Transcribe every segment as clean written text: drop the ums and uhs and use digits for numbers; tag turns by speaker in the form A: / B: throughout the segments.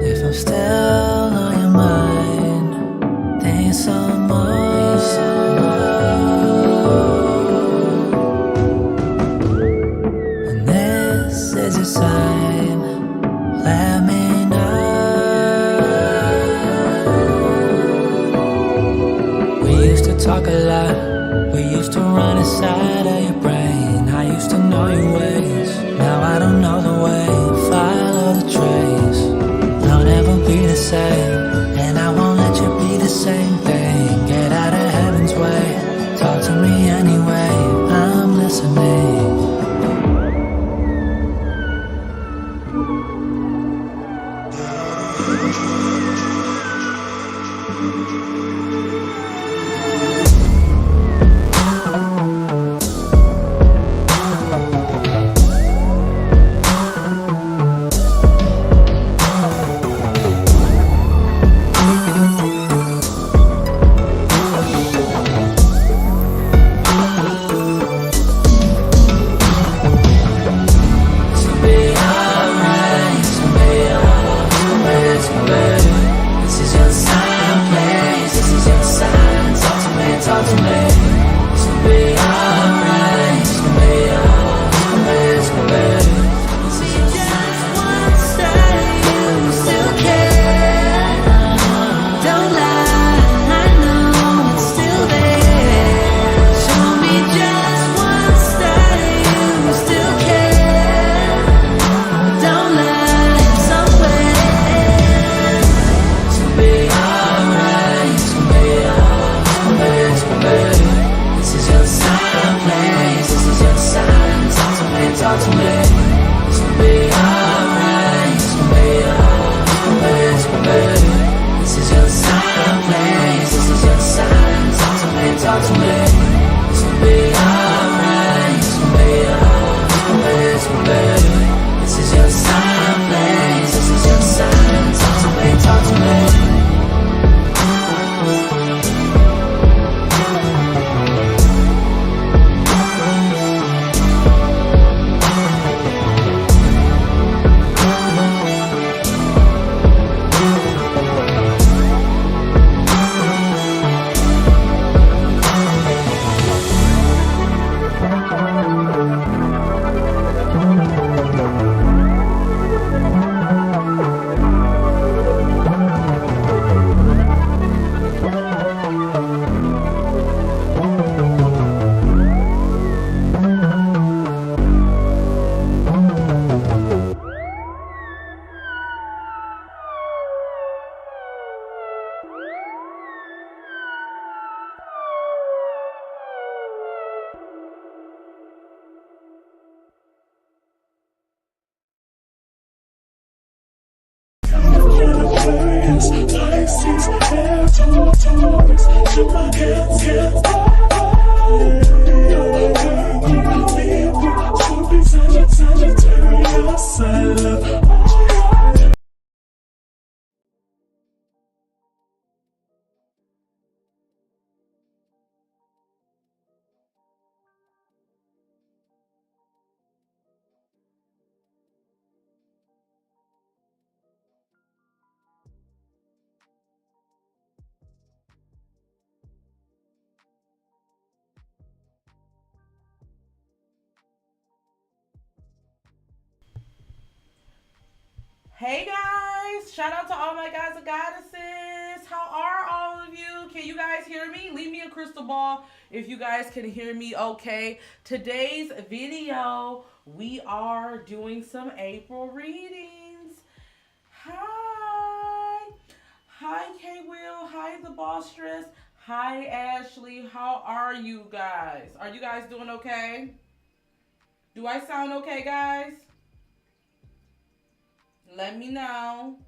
A: If I'm still on your mind, thanks so much. When this is your sign, let me know. We used to talk a lot, we used to run inside of your brain. I used to know your ways, now I don't know the way. Follow the trace, I'll never be the same, and I won't let you be the same thing. Get out of heaven's way, talk to me anyway, I'm listening.
B: Hey guys, shout out to all my guys and goddesses. How are all of you? Can you guys hear me? Leave me a crystal ball if you guys can hear me okay. Today's video, we are doing some April readings. Hi. Hi K Will. Hi the Boss Stress. Hi Ashley. How are you guys? Are you guys doing okay? Do I sound okay, guys? Let me know.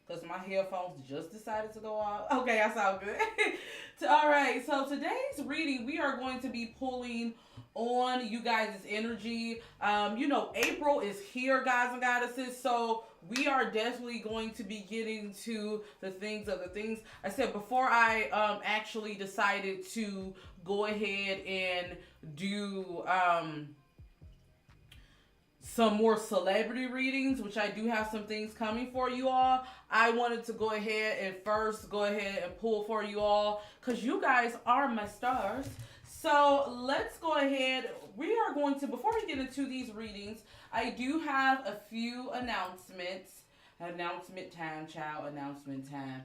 B: Because my headphones just decided to go off. Okay, I sound good. Alright, so today's reading, we are going to be pulling on you guys' energy. April is here, guys and goddesses. So we are definitely going to be getting to the things I said before I actually decided to go ahead and do some more celebrity readings, which I do have some things coming for you all. I wanted to go ahead and first go ahead and pull for you all because you guys are my stars. So let's go ahead. We are going to, before we get into these readings, I do have a few announcements. Announcement time, child. Announcement time.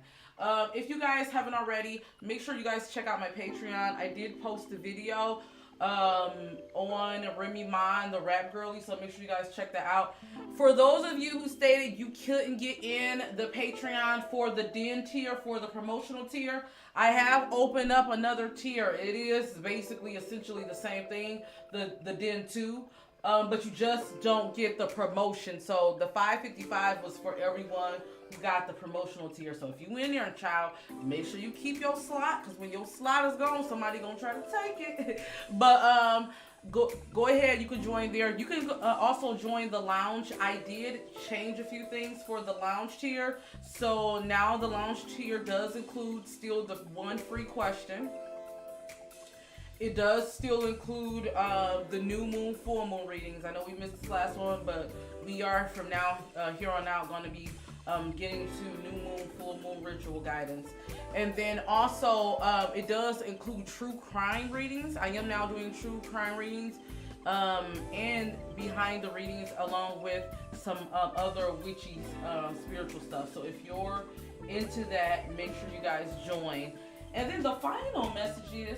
B: If you guys haven't already, make sure you guys check out my Patreon. I did post a video on Remy Ma and the Rap Girlie, so make sure you guys check that out. For those of you who stated you couldn't get in the Patreon for the Den tier, for the promotional tier, I have opened up another tier. It is basically essentially the same thing, the Den 2. But you just don't get the promotion. So the $5.55 was for everyone who got the promotional tier. So if you in there, child, make sure you keep your slot, because when your slot is gone, somebody gonna try to take it. But go ahead, you can join there. You can also join the lounge. I did change a few things for the lounge tier. So now the lounge tier does include still the one free question. It does still include the new moon, full moon readings. I know we missed this last one, but we are from now here on out going to be getting to new moon, full moon ritual guidance. And then also it does include true crime readings. I am now doing true crime readings and behind the readings, along with some other witchy spiritual stuff. So if you're into that, make sure you guys join. And then the final message is,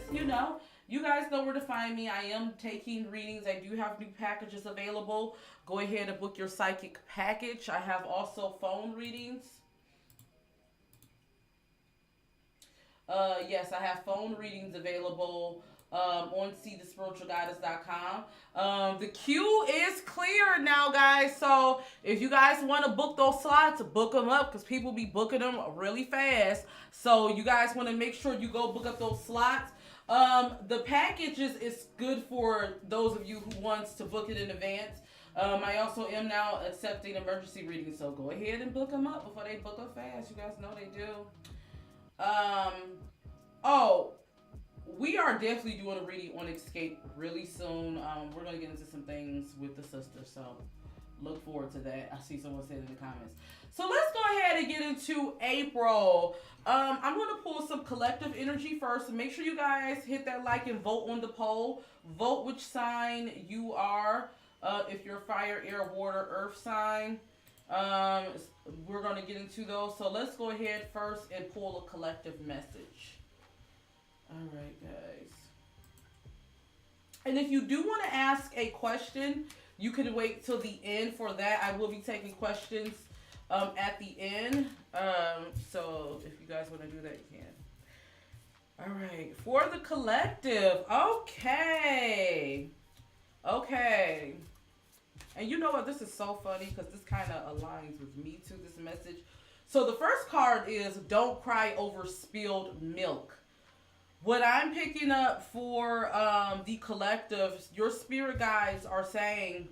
B: you guys know where to find me. I am taking readings. I do have new packages available. Go ahead and book your psychic package. I have also phone readings. Yes, I have phone readings available on ceethebeautydiva.com. The queue is clear now, guys. So if you guys want to book those slots, book them up, because people be booking them really fast. So you guys want to make sure you go book up those slots. The package is good for those of you who wants to book it in advance. I also am now accepting emergency readings, so go ahead and book them up before they book up fast. You guys know they do. We are definitely doing a reading on Escape really soon. We're going to get into some things with the sister, so look forward to that. I see someone said in the comments. So let's go ahead and get into April. I'm going to pull some collective energy first. Make sure you guys hit that like and vote on the poll. Vote which sign you are. If you're fire, air, water, earth sign. We're going to get into those. So let's go ahead first and pull a collective message. All right, guys. And if you do want to ask a question, you can wait till the end for that. I will be taking questions at the end. So if you guys want to do that, you can. All right. For the collective. Okay. And you know what? This is so funny because this kind of aligns with me to this message. So the first card is Don't Cry Over Spilled Milk. What I'm picking up for the collective, your spirit guides are saying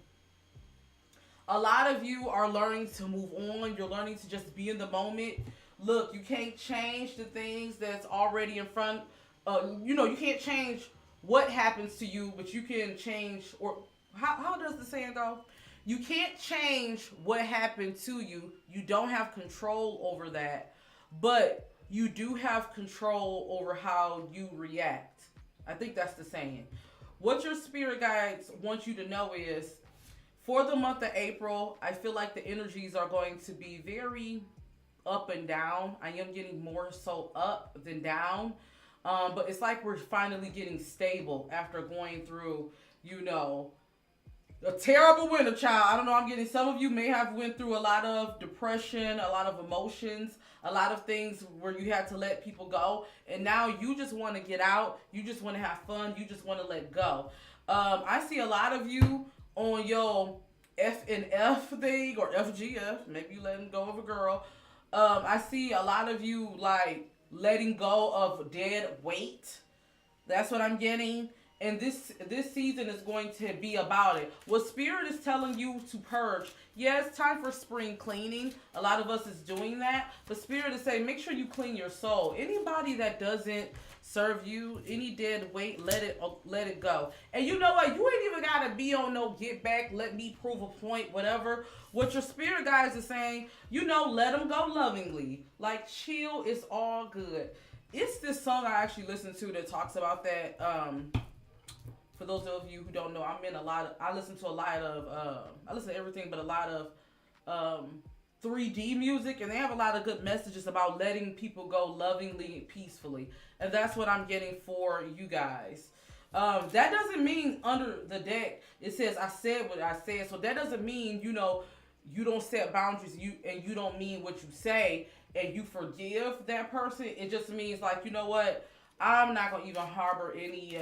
B: a lot of you are learning to move on. You're learning to just be in the moment. Look, you can't change the things that's already in front. You can't change what happens to you, but you can change, or how does the saying go? You can't change what happened to you. You don't have control over that, but you do have control over how you react. I think that's the saying. What your spirit guides want you to know is, for the month of April, I feel like the energies are going to be very up and down. I am getting more so up than down. But it's like we're finally getting stable after going through, a terrible winter, child. I don't know. I'm getting, some of you may have went through a lot of depression, a lot of emotions, a lot of things where you had to let people go. And now you just want to get out. You just want to have fun. You just want to let go. I see a lot of you on your F and F thing, or FGF. Maybe you letting go of a girl. I see a lot of you like letting go of dead weight. That's what I'm getting. and this season is going to be about it. What Spirit is telling you to purge. Yeah, it's time for spring cleaning. A lot of us is doing that. But Spirit is saying, make sure you clean your soul. Anybody that doesn't serve you, any dead weight, let it go. And you know what? You ain't even gotta be on no get back, let me prove a point, whatever. What your spirit guides are saying, let them go lovingly. Like, chill, it's all good. It's this song I actually listened to that talks about that. For those of you who don't know, I listen to everything, but a lot of 3D music, and they have a lot of good messages about letting people go lovingly and peacefully. And that's what I'm getting for you guys. That doesn't mean under the deck it says I said what I said. So that doesn't mean, you don't set boundaries, you don't mean what you say, and you forgive that person. It just means, like, you know what? I'm not going to even harbor any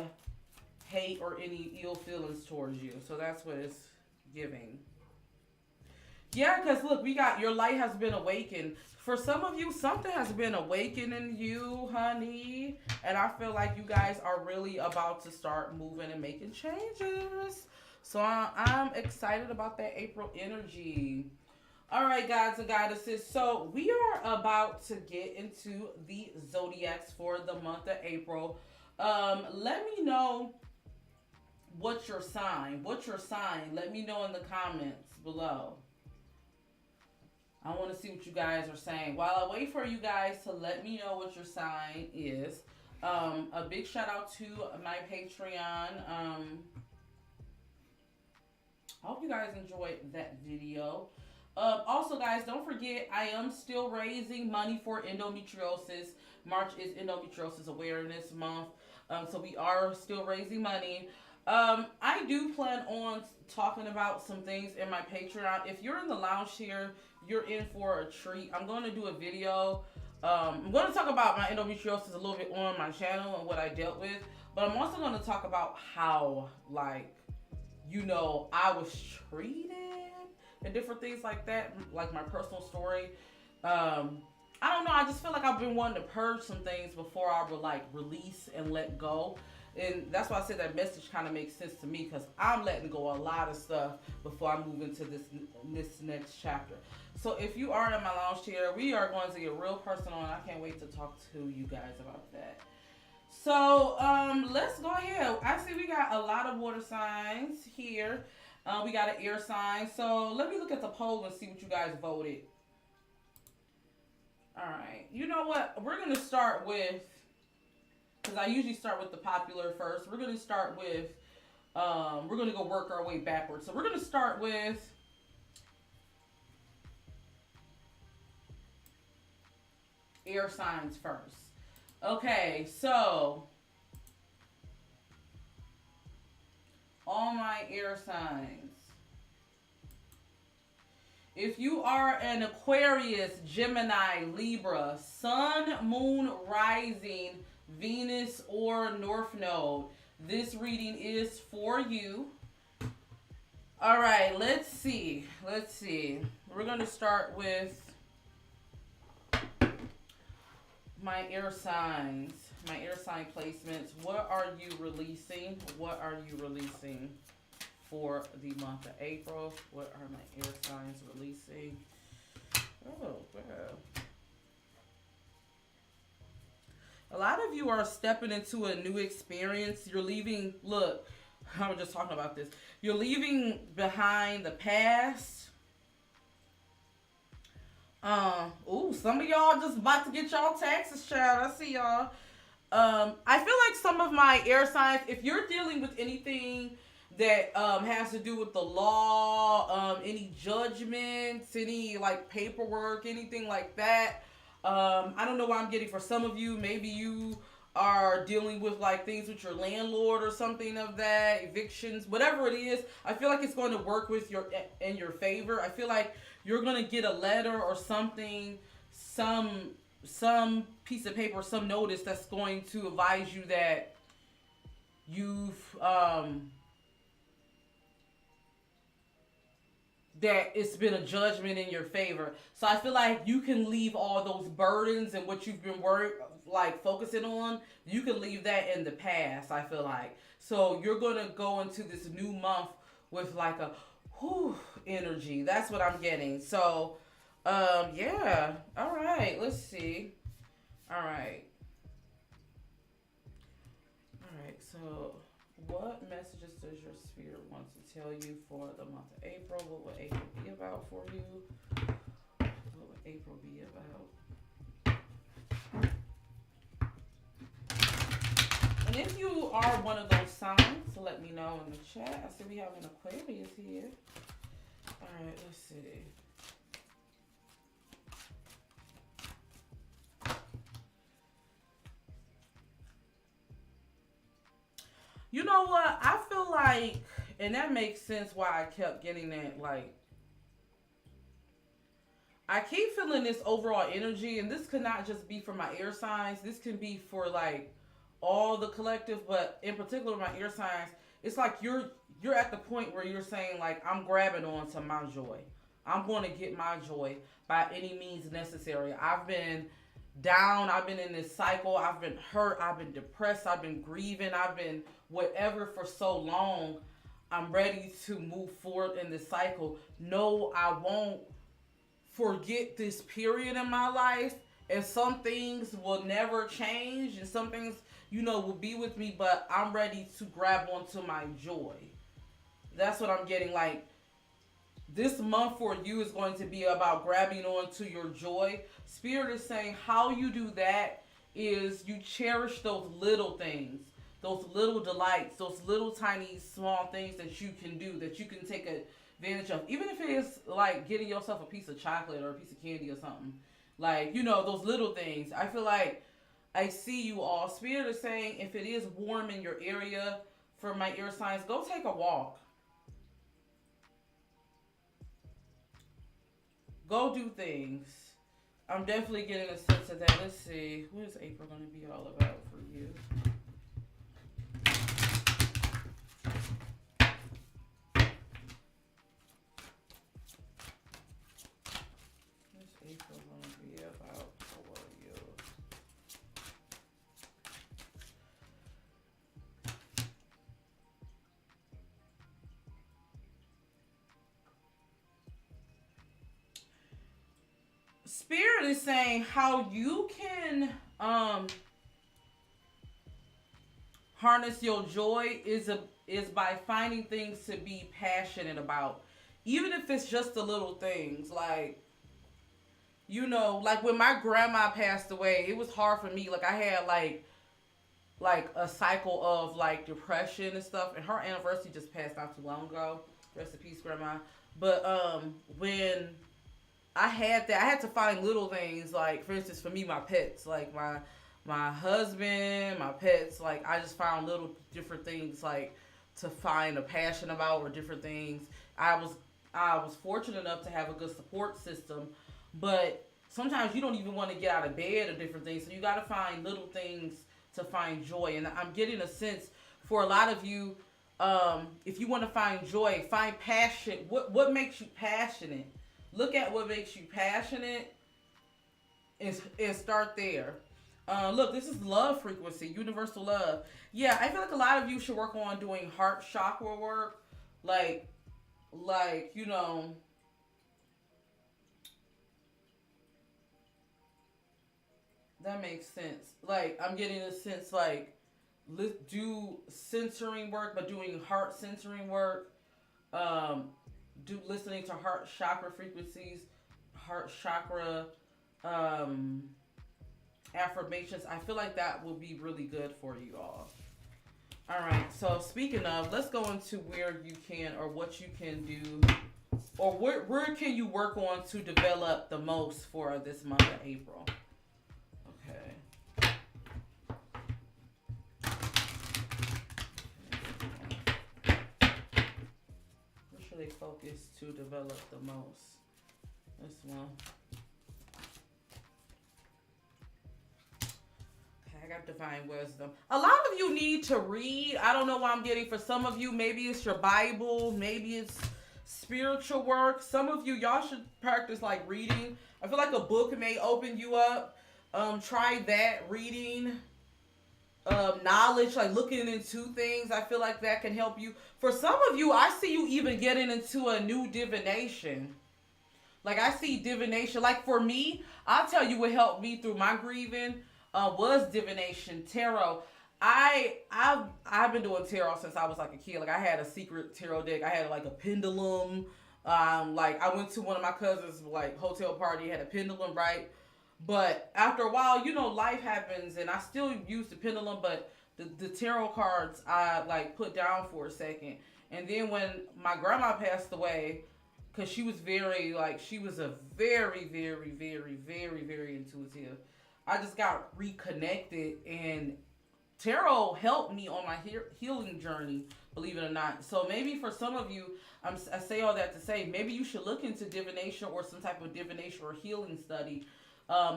B: hate or any ill feelings towards you. So that's what it's giving. Yeah, because look, we got your light has been awakened. For some of you, something has been awakened in you, honey. And I feel like you guys are really about to start moving and making changes. So I'm excited about that April energy. All right, guys and goddesses. So we are about to get into the zodiacs for the month of April. Let me know what's your sign. Let me know in the comments below. I want to see what you guys are saying. While I wait for you guys to let me know what your sign is, a big shout out to my Patreon. I hope you guys enjoyed that video. Also, guys, don't forget, I am still raising money for endometriosis. March is Endometriosis Awareness Month. So we are still raising money. I do plan on talking about some things in my Patreon. If you're in the lounge here, you're in for a treat. I'm going to do a video. I'm going to talk about my endometriosis a little bit on my channel and what I dealt with. But I'm also going to talk about how, I was treated and different things like that, like my personal story. I don't know. I just feel like I've been wanting to purge some things before I would release and let go. And that's why I said that message kind of makes sense to me, because I'm letting go a lot of stuff before I move into this next chapter. So if you are in my lounge chair, we are going to get real personal, and I can't wait to talk to you guys about that. So let's go ahead. I see we got a lot of water signs here. We got an air sign. So let me look at the poll and see what you guys voted. All right. You know what? We're going to start with, because I usually start with the popular first. We're going to start with, we're going to go work our way backwards. So we're going to start with air signs first. Okay, so all my air signs. If you are an Aquarius, Gemini, Libra, Sun, Moon, Rising, Venus, or North Node, this reading is for you. All right, let's see. We're going to start with my air signs, my air sign placements. What are you releasing? For the month of April? What are my air signs releasing? Oh, wow. A lot of you are stepping into a new experience. You're leaving, look, I was just talking about this. You're leaving behind the past. Some of y'all just about to get y'all taxes, child. I see y'all. I feel like some of my air signs, if you're dealing with anything that has to do with the law, any judgments, any paperwork, anything like that. I don't know what I'm getting for some of you. Maybe you are dealing with things with your landlord or something of that, evictions, whatever it is. I feel like it's going to work in your favor. I feel like you're going to get a letter or something, some piece of paper, some notice that's going to advise you that you've that it's been a judgment in your favor. So I feel like you can leave all those burdens and what you've been like focusing on, you can leave that in the past, I feel like. So you're going to go into this new month with like a whew energy. That's what I'm getting. So yeah. All right, let's see. All right. All right. So what messages does your spirit want to tell you for the month of April? What will April be about for you? What will April be about? And if you are one of those signs, let me know in the chat. I see we have an Aquarius here. All right, let's see. You know what? I feel like, and that makes sense why I kept getting that, like, I keep feeling this overall energy, and this could not just be for my air signs. This can be for like all the collective, but in particular my air signs. It's like you're at the point where you're saying like I'm grabbing on to my joy. I'm going to get my joy by any means necessary. I've been down. I've been in this cycle. I've been hurt. I've been depressed. I've been grieving. I've been whatever for so long. I'm ready to move forward in this cycle. No, I won't forget this period in my life, and some things will never change, and some things, you know, will be with me, but I'm ready to grab onto my joy. That's what I'm getting. Like, this month for you is going to be about grabbing onto your joy. Spirit is saying how you do that is you cherish those little things, those little delights, those little tiny small things that you can do, that you can take advantage of. Even if it is like getting yourself a piece of chocolate or a piece of candy or something. Like, you know, those little things. I feel like I see you all. Spirit is saying if it is warm in your area, for my air signs, go take a walk. Go do things. I'm definitely getting a sense of that. Let's see. What is April going to be all about for you? What's April going to be about for you? Spirit is saying how you can harness your joy is by finding things to be passionate about, even if it's just the little things. Like, you know, like when my grandma passed away, it was hard for me. Like, I had like a cycle of like depression and stuff, and her anniversary just passed not too long ago. Rest in peace, grandma. But when I had that, I had to find little things, like, for instance, for me, my pets, like my husband, my pets. Like, I just found little different things, like, to find a passion about, or different things. I was fortunate enough to have a good support system, but sometimes you don't even want to get out of bed or different things, so you got to find little things to find joy. And I'm getting a sense for a lot of you, if you want to find joy, find passion. What makes you passionate? Look at what makes you passionate and start there. Look, this is love frequency, universal love. Yeah, I feel like a lot of you should work on doing heart chakra work. Like, you know, that makes sense. Like, I'm getting a sense, like, do centering work, but doing heart centering work. Do listening to heart chakra frequencies, heart chakra affirmations. I feel like that will be really good for you all. All right, so speaking of, let's go into where you can, or what you can do, or where can you work on to develop the most for this month of April. Okay. Where should they focus to develop the most? This one. I got divine wisdom. A lot of you need to read. I don't know why I'm getting, for some of you, maybe it's your Bible, maybe it's spiritual work. Some of you, y'all should practice like reading. I feel like a book may open you up. try that reading, knowledge, like looking into things. I feel like that can help you. For some of you, I see you even getting into a new divination. Like I see divination. Like for me, I'll tell you what helped me through my grieving was divination, tarot. I've been doing tarot since I was like a kid. Like I had a secret tarot deck. I had like a pendulum. Like I went to one of my cousins' like hotel party, had a pendulum, right? But after a while, you know, life happens, and I still use the pendulum, but the tarot cards I like put down for a second. And then when my grandma passed away, because she was very like she was a very very very very very intuitive. I just got reconnected, and tarot helped me on my healing journey, believe it or not. So maybe for some of you, I say all that to say maybe you should look into divination or some type of divination or healing study.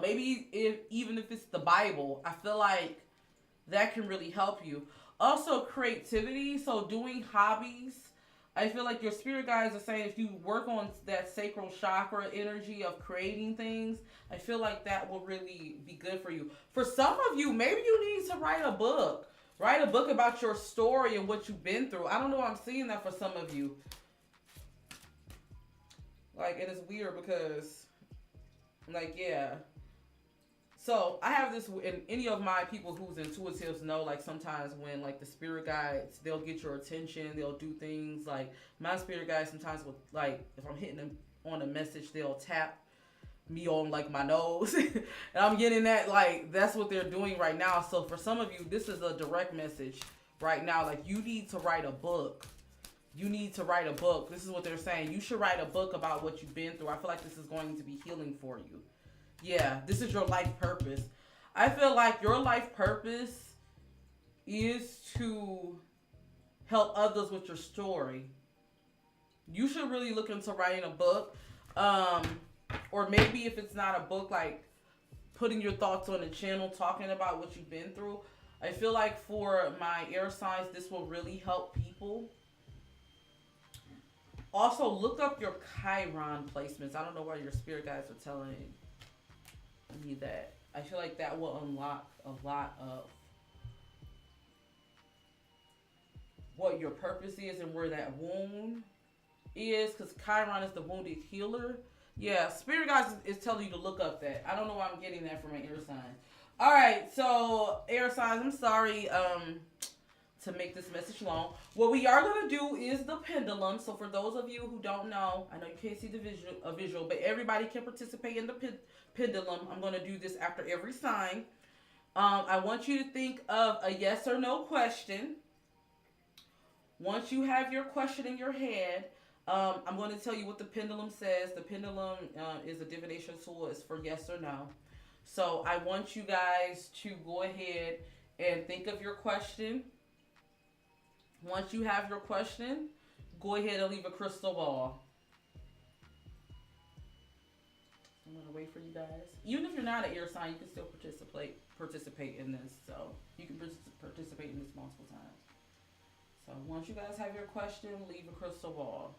B: Maybe even if it's the Bible, I feel like that can really help you. Also, creativity. So doing hobbies. I feel like your spirit guides are saying if you work on that sacral chakra energy of creating things, I feel like that will really be good for you. For some of you, maybe you need to write a book. Write a book about your story and what you've been through. I don't know. I'm seeing that for some of you. Like, and it's weird because, like, yeah. So I have this, and any of my people who's intuitives know, like sometimes when like the spirit guides, they'll get your attention, they'll do things like my spirit guides sometimes will like, if I'm hitting them on a message, they'll tap me on like my nose and I'm getting that, like that's what they're doing right now. So for some of you, this is a direct message right now. Like you need to write a book. You need to write a book. This is what they're saying. You should write a book about what you've been through. I feel like this is going to be healing for you. Yeah, this is your life purpose. I feel like your life purpose is to help others with your story. You should really look into writing a book. Or maybe if it's not a book, like putting your thoughts on a channel, talking about what you've been through. I feel like for my air signs, this will really help people. Also, look up your Chiron placements. I don't know why your spirit guides are telling me that. I feel like that will unlock a lot of what your purpose is and where that wound is, because Chiron is the wounded healer. Yeah, spirit guides is telling you to look up that. I don't know why I'm getting that from my air sign. All right, so air signs, I'm sorry to make this message long. What we are going to do is the pendulum. So for those of you who don't know, I know you can't see the visual, but everybody can participate in the pendulum. I'm going to do this after every sign. I want you to think of a yes or no question. Once you have your question in your head, I'm going to tell you what the pendulum says. The pendulum is a divination tool. It's for yes or no. So I want you guys to go ahead and think of your question. Once you have your question, go ahead and leave a crystal ball. I'm going to wait for you guys. Even if you're not an air sign, you can still participate in this. So you can participate in this multiple times. So once you guys have your question, leave a crystal ball.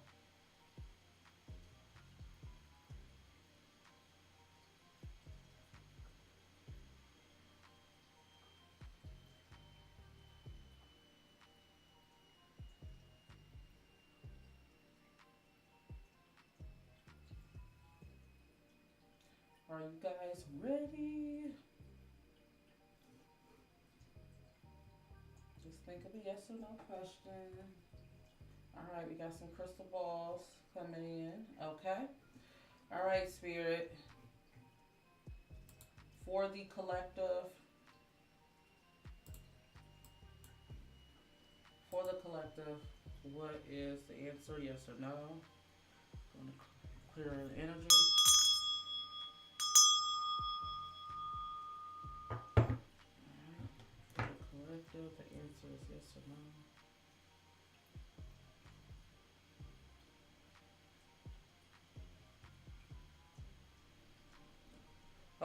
B: Are you guys ready? Just think of a yes or no question. All right, we got some crystal balls coming in. Okay. All right, Spirit. For the collective. What is the answer? Yes or no? I'm going to clear the energy. Collective, the answer is yes or no.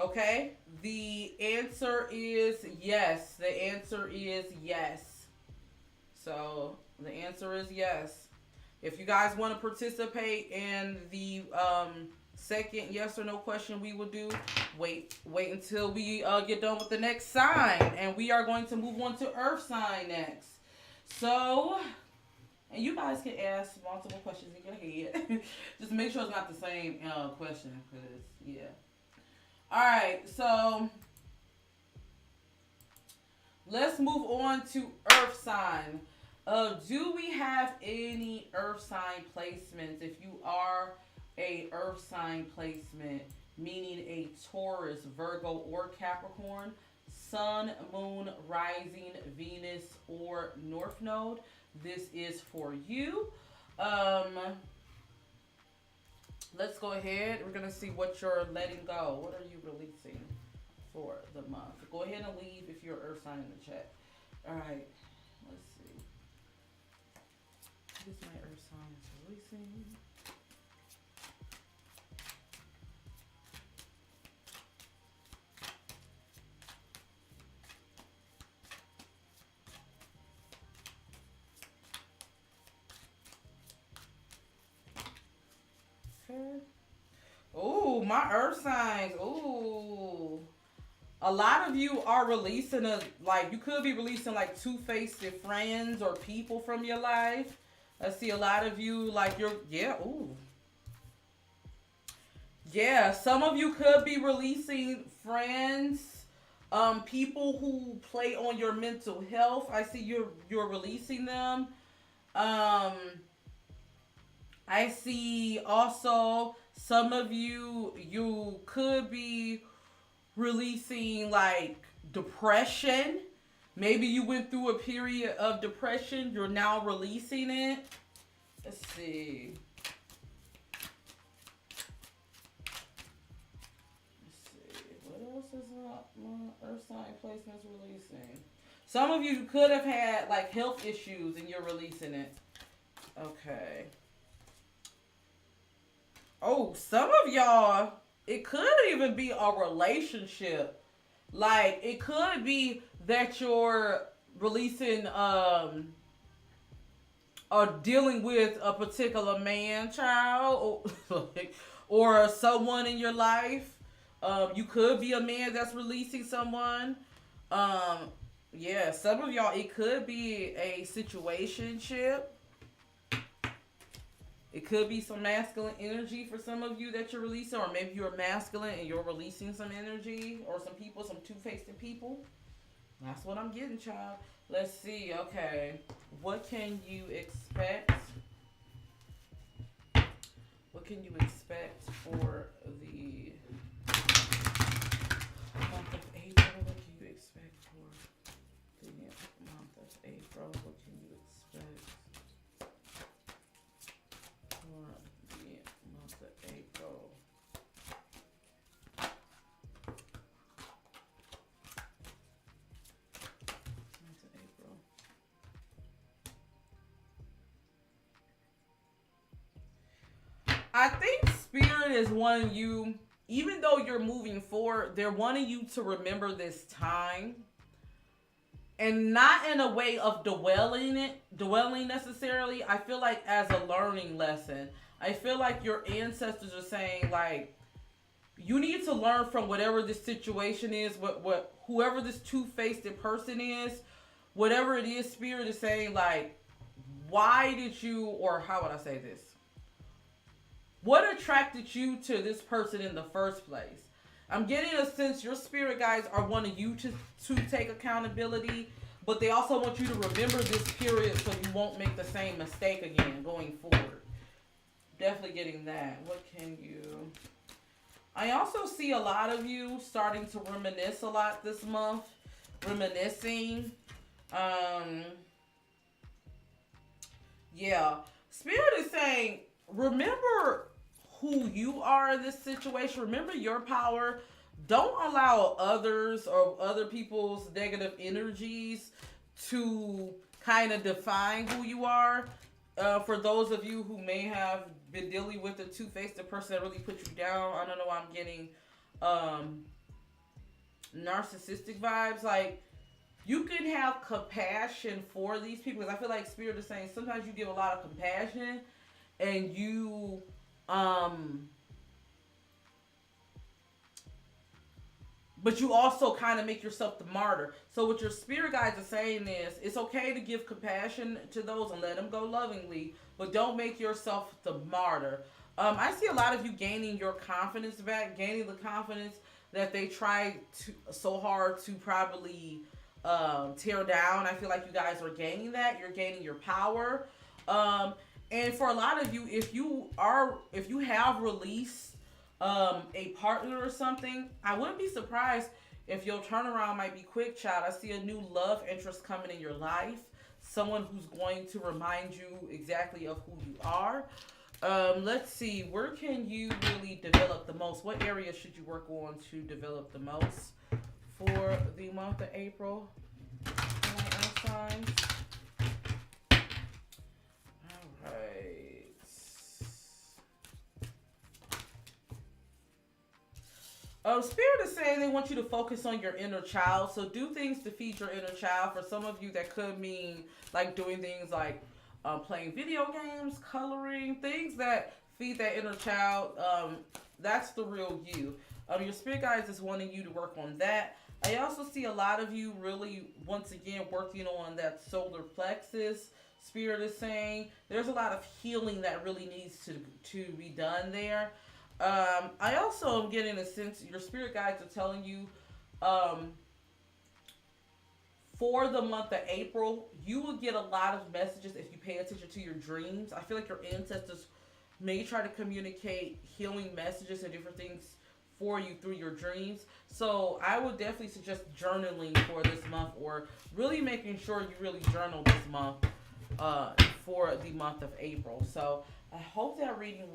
B: Okay, the answer is yes. The answer is yes. So the answer is yes. If you guys want to participate in the second yes or no question we will do. Wait until we get done with the next sign, and we are going to move on to earth sign next. So, and you guys can ask multiple questions in your head. Just make sure it's not the same question, because yeah. All right, so let's move on to earth sign. Do we have any earth sign placements? If you are a earth sign placement, meaning a Taurus, Virgo, or Capricorn, Sun, Moon, Rising, Venus, or North Node, this is for you. Let's go ahead. We're gonna see what you're letting go. What are you releasing for the month? Go ahead and leave if you're earth sign in the chat. All right. Let's see. What is my earth sign is releasing? Okay. Oh, my earth signs. Ooh. A lot of you are releasing you could be releasing like two-faced friends or people from your life. I see a lot of you ooh. Yeah, some of you could be releasing friends, people who play on your mental health. I see you're releasing them. I see also some of you could be releasing like depression. Maybe you went through a period of depression. You're now releasing it. Let's see. What else is my earth sign placements releasing? Some of you could have had like health issues and you're releasing it. Okay. Oh, some of y'all, it could even be a relationship. Like, it could be that you're releasing, or dealing with a particular man, child, or someone in your life. You could be a man that's releasing someone. Yeah, some of y'all, it could be a situationship. It could be some masculine energy for some of you that you're releasing, or maybe you're masculine and you're releasing some energy, or some people, some two-faced people. That's what I'm getting, child. Let's see. Okay. What can you expect? What can you expect for the month of April? What can you expect for the month of April? What can you expect for the month of April? Month of April. I think Spirit is wanting you, even though you're moving forward, they're wanting you to remember this time. And not in a way of dwelling necessarily. I feel like as a learning lesson. I feel like your ancestors are saying, like, you need to learn from whatever this situation is, whoever this two-faced person is, whatever it is, Spirit is saying, like, why did you, or how would I say this? What attracted you to this person in the first place? I'm getting a sense your spirit guides are wanting you to take accountability, but they also want you to remember this period so you won't make the same mistake again going forward. Definitely getting that. What can you... I also see a lot of you starting to reminisce a lot this month. Reminiscing. Yeah. Spirit is saying, remember who you are in this situation. Remember your power. Don't allow others or other people's negative energies to kind of define who you are. For those of you who may have been dealing with a two-faced person that really put you down, I don't know why I'm getting narcissistic vibes. Like, you can have compassion for these people. Because I feel like Spirit is saying sometimes you give a lot of compassion and you but you also kind of make yourself the martyr. So what your spirit guides are saying is, it's okay to give compassion to those and let them go lovingly, but don't make yourself the martyr. I see a lot of you gaining your confidence back, gaining the confidence that they tried to so hard to probably tear down. I feel like you guys are gaining that. You're gaining your power. Um, and for a lot of you, if you have released a partner or something, I wouldn't be surprised if your turnaround might be quick, child. I see a new love interest coming in your life. Someone who's going to remind you exactly of who you are. Let's see, where can you really develop the most? What area should you work on to develop the most for the month of April? Earth signs. All right. Spirit is saying they want you to focus on your inner child. So do things to feed your inner child. For some of you, that could mean like doing things like playing video games, coloring, things that feed that inner child. That's the real you. Your spirit guides is wanting you to work on that. I also see a lot of you really, once again, working on that solar plexus. Spirit is saying there's a lot of healing that really needs to be done there. I also am getting a sense your spirit guides are telling you for the month of April, you will get a lot of messages if you pay attention to your dreams. I feel like your ancestors may try to communicate healing messages and different things for you through your dreams. So I would definitely suggest journaling for this month, or really making sure you really journal this month for the month of April. So I hope that reading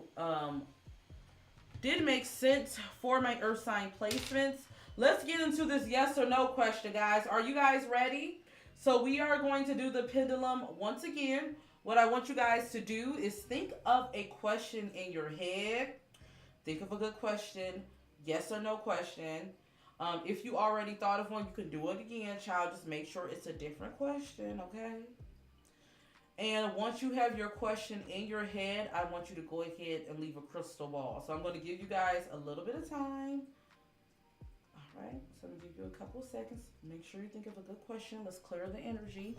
B: did make sense for my earth sign placements. Let's get into this yes or no question, guys. Are you guys ready? So we are going to do the pendulum once again. What I want you guys to do is think of a question in your head. Think of a good question, yes or no question. If you already thought of one, you can do it again, child. Just make sure it's a different question, okay? And once you have your question in your head, I want you to go ahead and leave a crystal ball. So I'm going to give you guys a little bit of time. All right, so I'm going to give you a couple of seconds. Make sure you think of a good question. Let's clear the energy.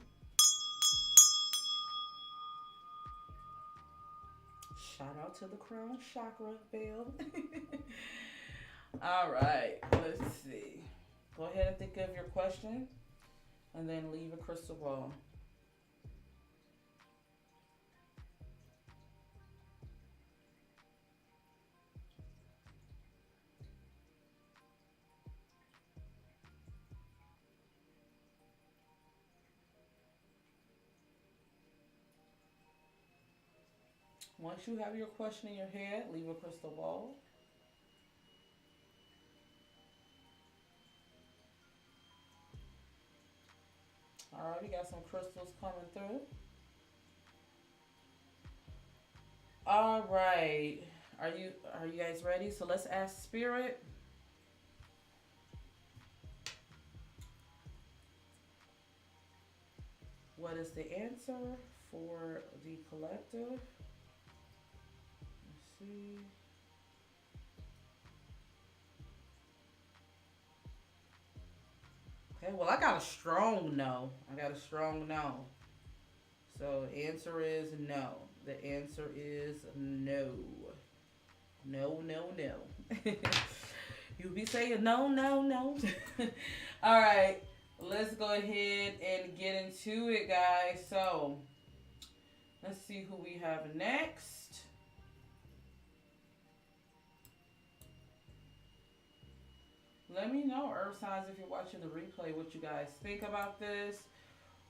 B: Shout out to the crown chakra bell. All right, let's see. Go ahead and think of your question and then leave a crystal ball. Once you have your question in your head, leave a crystal ball. All right, we got some crystals coming through. All right, are you guys ready? So let's ask Spirit. What is the answer for the collective? Let's see. Okay, well, I got a strong no. So the answer is no. The answer is no. No, no, no. You be saying no, no, no. All right, let's go ahead and get into it, guys. So let's see who we have next. Let me know, Earth signs, if you're watching the replay, what you guys think about this.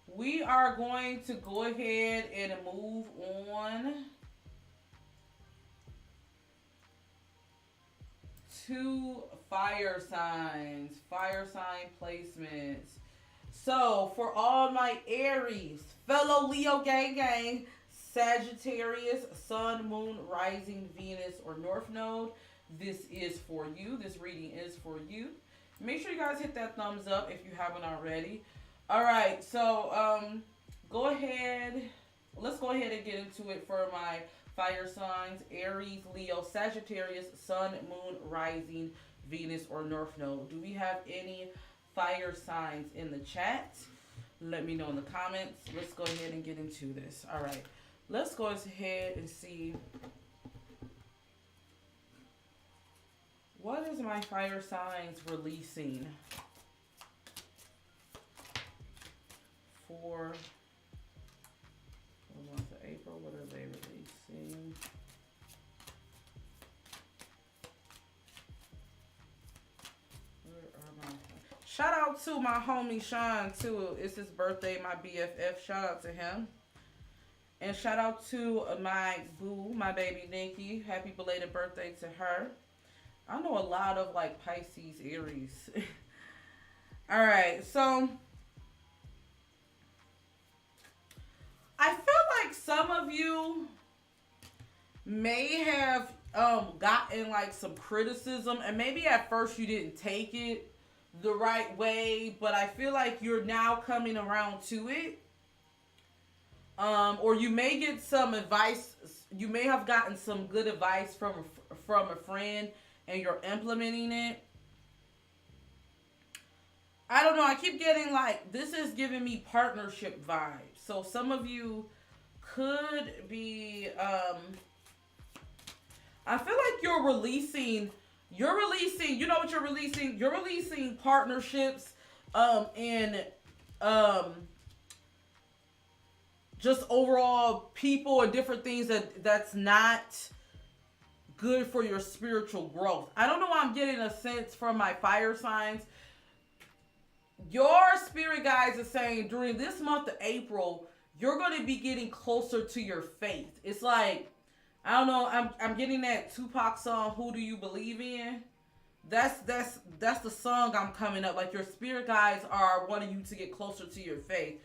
B: We are going to go ahead and move on to fire signs, fire sign placements. So for all my Aries, fellow Leo gang, Sagittarius, Sun, Moon, Rising, Venus, or North Node, this is for you. This reading is for you. Make sure you guys hit that thumbs up if you haven't already. All right, so go ahead. Let's go ahead and get into it for my fire signs: Aries, Leo, Sagittarius, Sun, Moon, Rising, Venus, or North Node. Do we have any fire signs in the chat? Let me know in the comments. Let's go ahead and get into this. All right. Let's go ahead and see what is my fire signs releasing for the month of April. What are they releasing? Shout out to my homie Sean too. It's his birthday, my BFF. Shout out to him. And shout out to my boo, my baby Nikki. Happy belated birthday to her. I know a lot of like Pisces, Aries. Alright, so I feel like some of you may have gotten like some criticism, and maybe at first you didn't take it the right way, but I feel like you're now coming around to it. Or you may get some advice. You may have gotten some good advice from a friend, and you're implementing it. I don't know. I keep getting like, this is giving me partnership vibes. So some of you could be. I feel like you're releasing. You know what you're releasing? You're releasing partnerships, and just overall people and different things that's not good for your spiritual growth. I don't know why I'm getting a sense from my fire signs. Your spirit guides are saying during this month of April, you're going to be getting closer to your faith. It's like, I don't know. I'm getting that Tupac song, "Who Do You Believe In?" That's the song I'm coming up. Like your spirit guides are wanting you to get closer to your faith.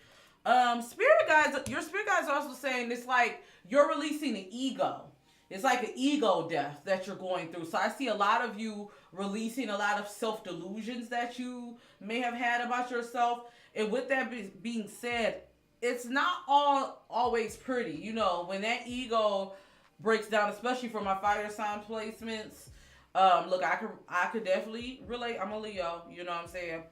B: Your spirit guides are also saying it's like you're releasing an ego. It's like an ego death that you're going through. So I see a lot of you releasing a lot of self-delusions that you may have had about yourself. And with that being said, it's not always pretty. You know, when that ego breaks down, especially for my fire sign placements. Look, I could definitely relate. I'm a Leo, you know what I'm saying?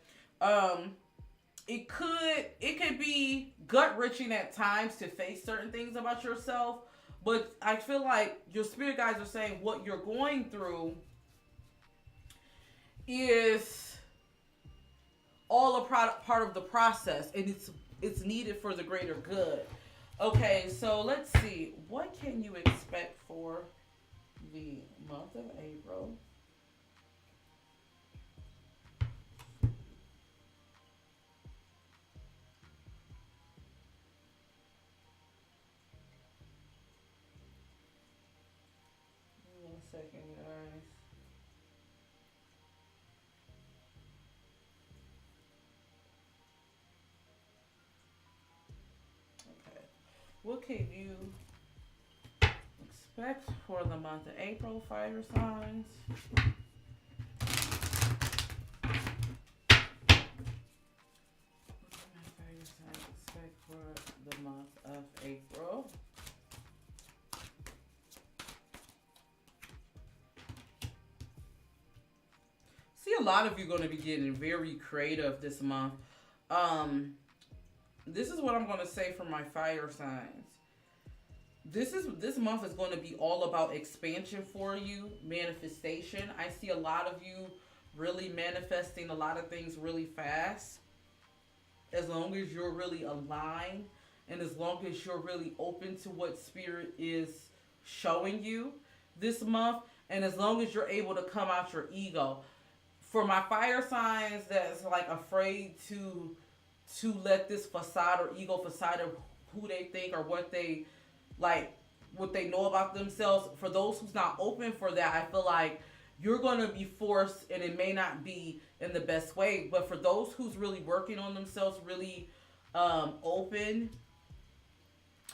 B: It could be gut-wrenching at times to face certain things about yourself, but I feel like your spirit guides are saying what you're going through is all a part of the process, and it's needed for the greater good. Okay, so let's see. What can you expect for the month of April? One second, guys. Okay. What can you expect for the month of April, fire signs? What can my fire signs expect for the month of April? See, a lot of you are going to be getting very creative this month. This is what I'm going to say for my fire signs. This month is going to be all about expansion for you, manifestation. I see a lot of you really manifesting a lot of things really fast. As long as you're really aligned and as long as you're really open to what spirit is showing you this month, and as long as you're able to come out your ego. For my fire signs that's like afraid to let this facade or ego facade of who they think or what they know about themselves, for those who's not open for that, I feel like you're going to be forced, and it may not be in the best way, but for those who's really working on themselves, really open,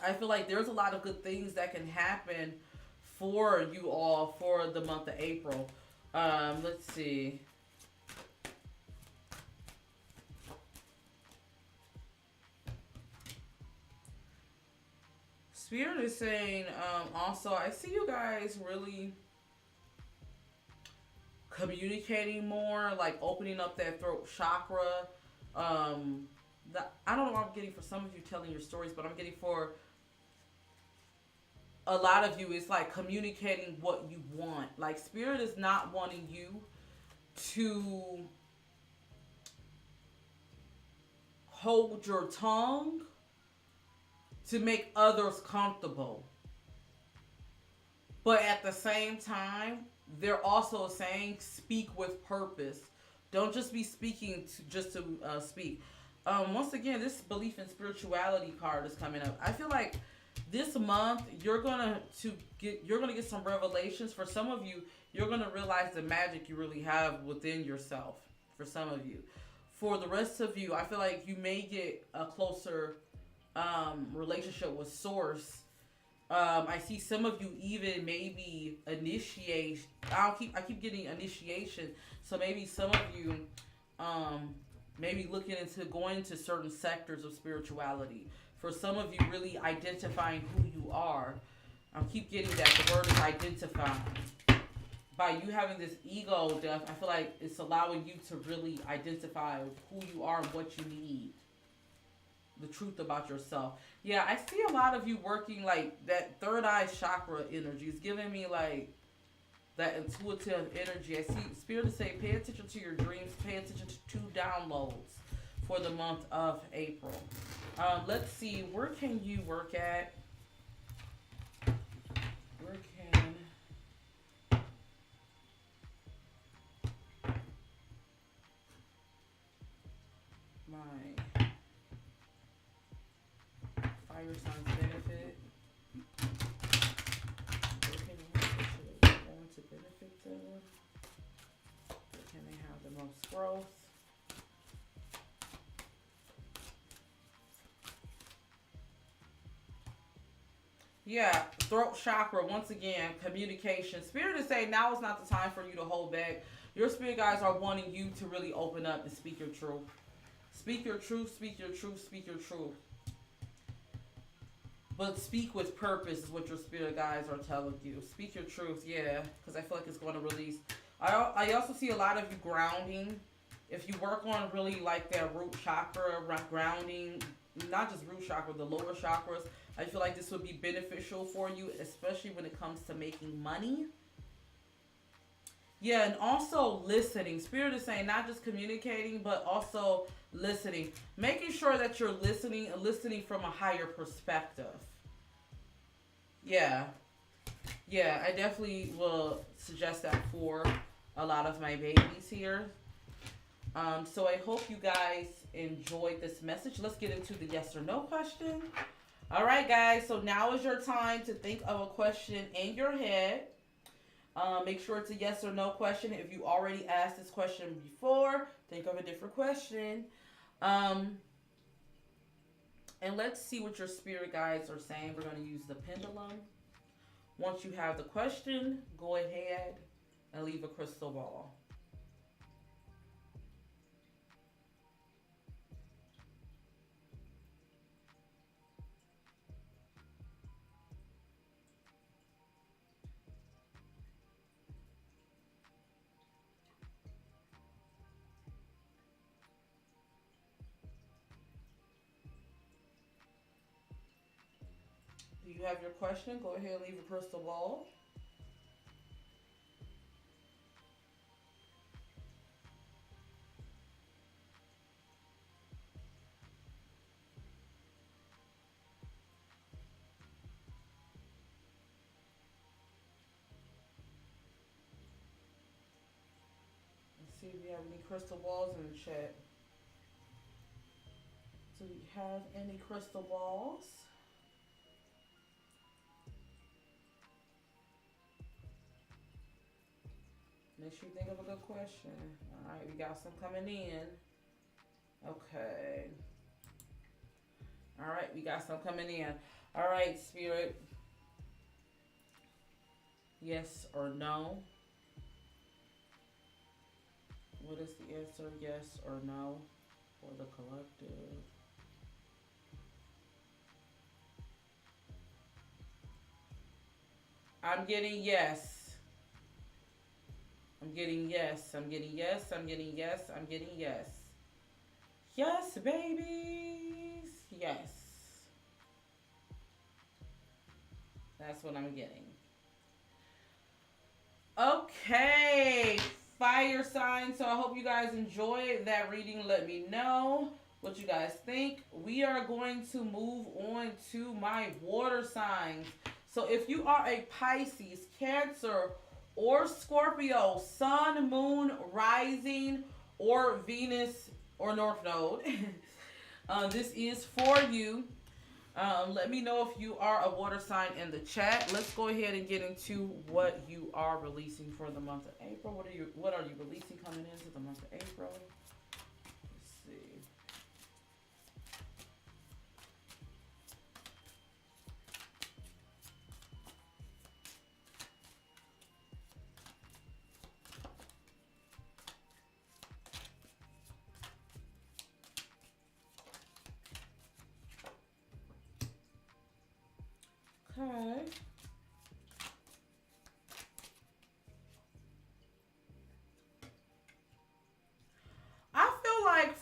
B: I feel like there's a lot of good things that can happen for you all for the month of April. Let's see. Spirit is saying, also, I see you guys really communicating more, like opening up that throat chakra. I don't know what I'm getting for some of you telling your stories, but I'm getting for a lot of you, it's like communicating what you want. Like spirit is not wanting you to hold your tongue to make others comfortable. But at the same time, they're also saying speak with purpose. Don't just be speaking just to speak. Once again, this belief in spirituality card is coming up. I feel like this month you're gonna get some revelations. For some of you, you're gonna realize the magic you really have within yourself. For some of you, for the rest of you, I feel like you may get a closer relationship with Source. I see some of you even maybe initiate. I keep getting initiation. So maybe some of you, maybe looking into going to certain sectors of spirituality. For some of you, really identifying who you are. I keep getting that the word is identifying. By you having this ego death, I feel like it's allowing you to really identify who you are and what you need. The truth about yourself. Yeah, I see a lot of you working like that third eye chakra energy. It's giving me like that intuitive energy. I see spirit to say pay attention to your dreams, pay attention to downloads for the month of April. Let's see, where can you work at? Where can my fire signs benefit? Where can you going to benefit them? Where can they have the most growth? Yeah, throat chakra, once again, communication. Spirit is saying now is not the time for you to hold back. Your spirit guides are wanting you to really open up and speak your truth. Speak your truth, speak your truth, speak your truth. But speak with purpose is what your spirit guides are telling you. Speak your truth, yeah, because I feel like it's going to release. I also see a lot of you grounding. If you work on really like that root chakra, grounding, not just root chakra, the lower chakras, I feel like this would be beneficial for you, especially when it comes to making money. Yeah, and also listening. Spirit is saying not just communicating, but also listening. Making sure that you're listening and listening from a higher perspective. Yeah. Yeah, I definitely will suggest that for a lot of my babies here. So I hope you guys enjoyed this message. Let's get into the yes or no question. All right, guys. So now is your time to think of a question in your head. Make sure it's a yes or no question. If you already asked this question before, think of a different question. And let's see what your spirit guides are saying. We're going to use the pendulum. Once you have the question, go ahead and leave a crystal ball. Do you have your question? Go ahead and leave a crystal ball. Let's see if we have any crystal balls in the chat. Do we have any crystal balls? Make sure you think of a good question. All right, we got some coming in. Okay. All right, we got some coming in. All right, Spirit. Yes or no? What is the answer? Yes or no for the collective? I'm getting yes. I'm getting yes. I'm getting yes. I'm getting yes. I'm getting yes. Yes, babies. Yes. That's what I'm getting. Okay, fire sign. So I hope you guys enjoyed that reading. Let me know what you guys think. We are going to move on to my water signs. So if you are a Pisces, Cancer, or Scorpio, Sun, Moon, Rising, or Venus, or North Node, this is for you. Let me know if you are a water sign in the chat. Let's go ahead and get into what you are releasing for the month of April. What are you releasing coming into the month of April? Let's see. Okay. I feel like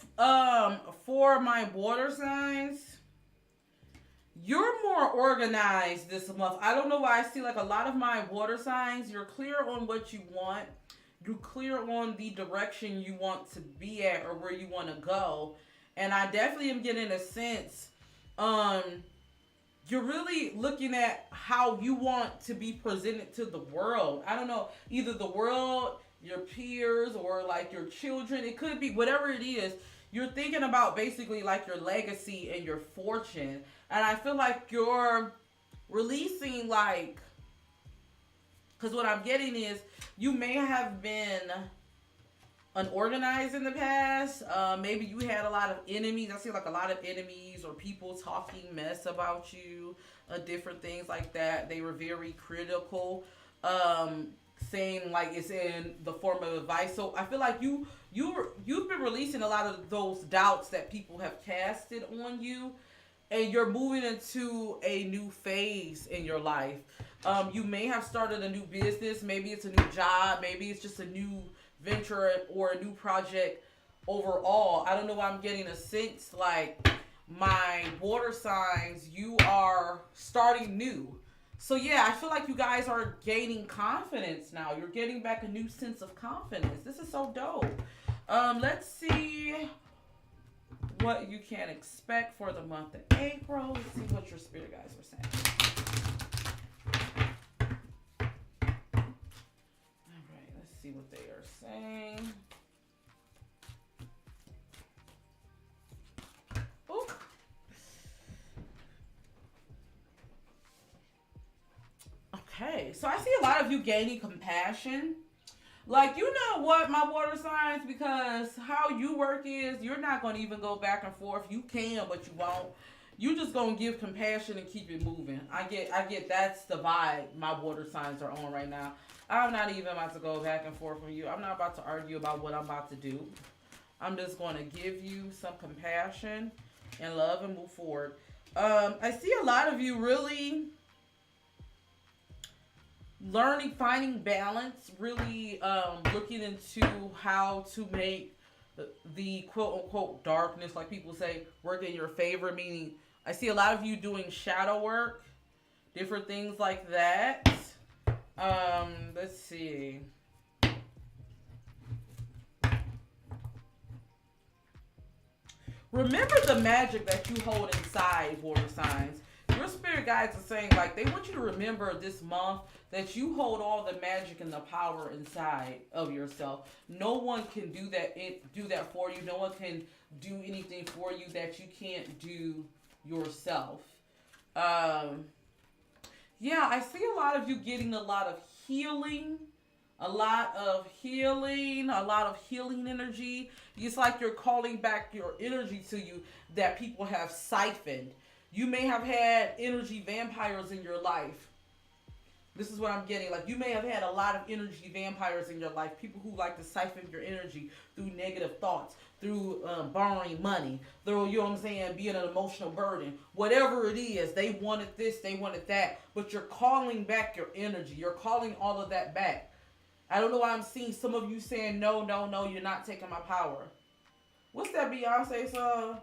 B: for my water signs, you're more organized this month. I don't know why I see like a lot of my water signs, you're clear on what you want. You're clear on the direction you want to be at or where you want to go. And I definitely am getting a sense um you're really looking at how you want to be presented to the world. I don't know, either the world, your peers, or like your children. It could be whatever it is. You're thinking about basically like your legacy and your fortune. And I feel like you're releasing like, because what I'm getting is you may have been unorganized in the past. Maybe you had a lot of enemies. I see like a lot of enemies or people talking mess about you, different things like that. They were very critical, saying like it's in the form of advice. So I feel like you've been releasing a lot of those doubts that people have casted on you, and you're moving into a new phase in your life. You may have started a new business. Maybe it's a new job. Maybe it's just a new venture or a new project overall. I don't know why I'm getting a sense like my water signs, you are starting new. So yeah, I feel like you guys are gaining confidence now. You're getting back a new sense of confidence. This is so dope. Let's see what you can expect for the month of April. Let's see what your spirit guides are saying. See what they are saying. Ooh. Okay, so I see a lot of you gaining compassion. Like, you know what, my water signs, because how you work is you're not going to even go back and forth. You can, but you won't. You just gonna give compassion and keep it moving. I get that's the vibe my water signs are on right now. I'm not even about to go back and forth with you. I'm not about to argue about what I'm about to do. I'm just going to give you some compassion and love and move forward. I see a lot of you really learning, finding balance, really looking into how to make the quote unquote darkness, like people say, work in your favor. Meaning, I see a lot of you doing shadow work, different things like that. Let's see. Remember the magic that you hold inside, water signs. Your spirit guides are saying, like, they want you to remember this month that you hold all the magic and the power inside of yourself. No one can do that for you. No one can do anything for you that you can't do yourself. Yeah, I see a lot of you getting a lot of healing, a lot of healing energy. It's like you're calling back your energy to you that people have siphoned. You may have had energy vampires in your life. This is what I'm getting. Like, you may have had a lot of energy vampires in your life. People who like to siphon your energy through negative thoughts, through borrowing money, through, you know what I'm saying, being an emotional burden. Whatever it is, they wanted this, they wanted that. But you're calling back your energy. You're calling all of that back. I don't know why I'm seeing some of you saying, no, no, no, you're not taking my power. What's that Beyonce song?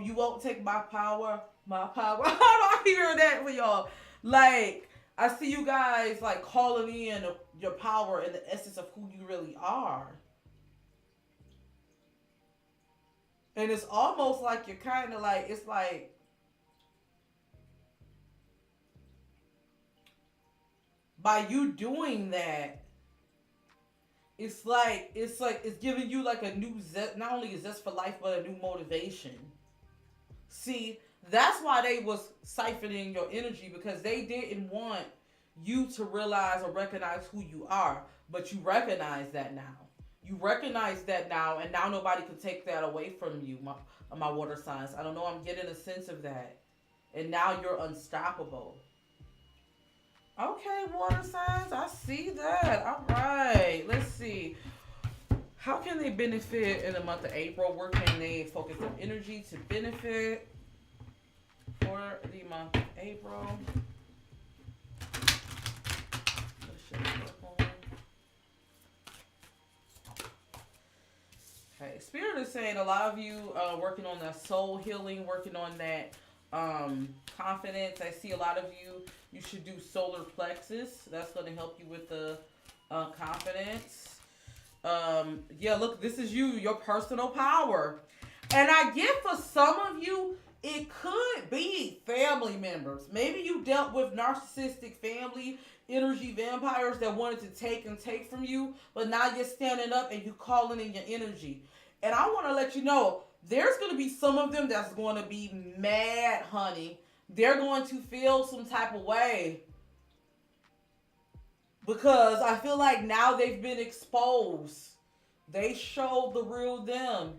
B: You won't take my power, my power. How do I hear that for y'all? Like, I see you guys like calling in your power and the essence of who you really are. And it's almost like you're kind of like, it's like, by you doing that, it's giving you like a new zest, not only a zest for life, but a new motivation. See, that's why they was siphoning your energy, because they didn't want you to realize or recognize who you are. But you recognize that now. You recognize that now, and now nobody can take that away from you, my water signs. I don't know, I'm getting a sense of that. And now you're unstoppable. Okay, water signs, I see that. All right, let's see. How can they benefit in the month of April? Where can they focus their energy to benefit for the month of April? Okay, Spirit is saying a lot of you working on that soul healing, working on that confidence. I see a lot of you should do solar plexus. That's going to help you with the confidence. Yeah, look, this is your personal power. And I get for some of you, it could be family members. Maybe you dealt with narcissistic family energy vampires that wanted to take from you, but now you're standing up and you calling in your energy. And I want to let you know, there's going to be some of them that's going to be mad, honey. They're going to feel some type of way. Because I feel like now they've been exposed. They showed the real them.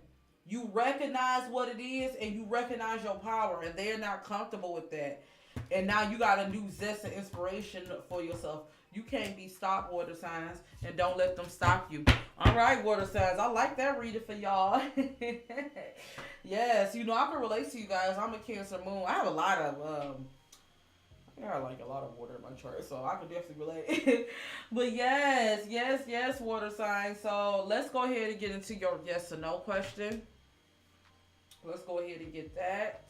B: You recognize what it is and you recognize your power, and they're not comfortable with that. And now you got a new zest and inspiration for yourself. You can't be stopped, water signs, and don't let them stop you. All right, water signs. I like that reading for y'all. Yes, I can relate to you guys. I'm a Cancer moon. I have a lot of I got like a lot of water in my chart, so I can definitely relate. But yes, water signs. So let's go ahead and get into your yes or no question. Let's go ahead and get that.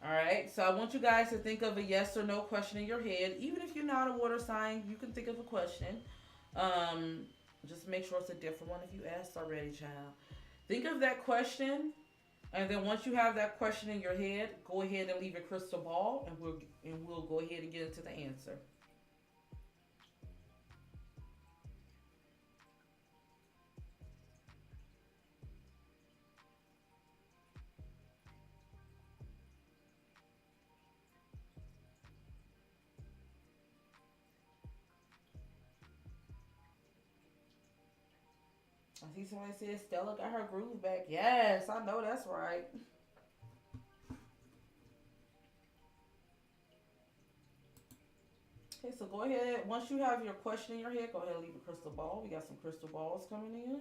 B: All right, so I want you guys to think of a yes or no question in your head. Even if you're not a water sign, you can think of a question. Just make sure it's a different one if you asked already, child. Think of that question, and then once you have that question in your head, go ahead and leave your crystal ball, and we'll go ahead and get into the answer. I see somebody says Stella got her groove back. Yes, I know that's right. Okay, so go ahead. Once you have your question in your head, go ahead and leave a crystal ball. We got some crystal balls coming in.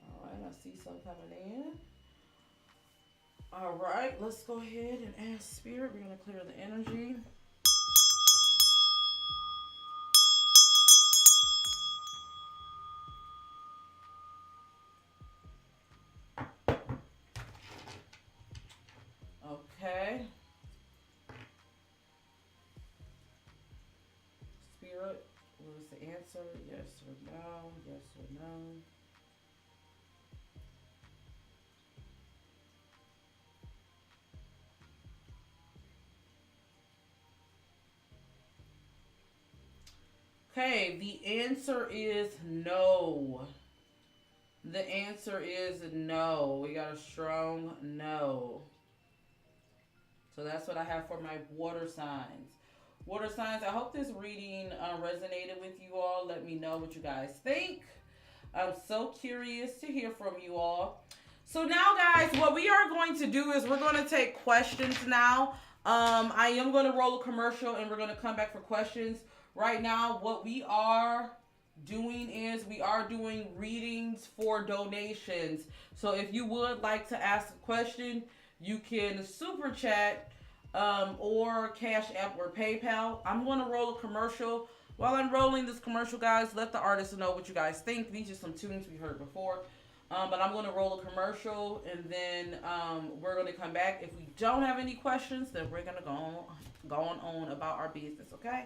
B: All right, I see some coming in. All right, let's go ahead and ask Spirit. We're going to clear the energy. Okay. Spirit, what is the answer? Yes or no? Yes or no? Okay, the answer is no. The answer is no. We got a strong no. So that's what I have for my water signs. Water signs, I hope this reading resonated with you all. Let me know what you guys think. I'm so curious to hear from you all. So now, guys, what we are going to do is we're going to take questions now. I am going to roll a commercial, and we're going to come back for questions. Right now, what we are doing is we are doing readings for donations. So if you would like to ask a question, You can super chat or Cash App or PayPal. I'm going to roll a commercial. While I'm rolling this commercial, guys, let the artists know what you guys think. These are some tunes we heard before. But I'm going to roll a commercial, and then we're going to come back. If we don't have any questions, then we're going to go on about our business, okay?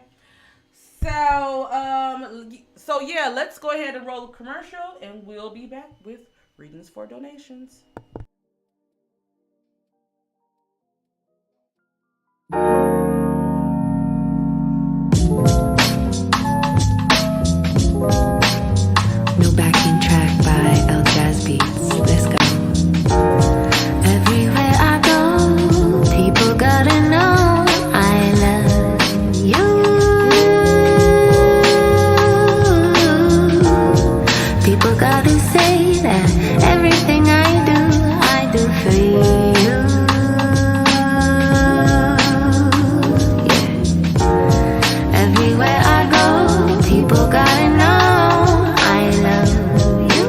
B: So yeah, let's go ahead and roll a commercial, and we'll be back with readings for donations.
C: No backing track by El Jazz Beats. Let's go. Everywhere I go, people gotta know I love you. People gotta say that everything I do for you. Yeah. Everywhere I go, people gotta know I love you.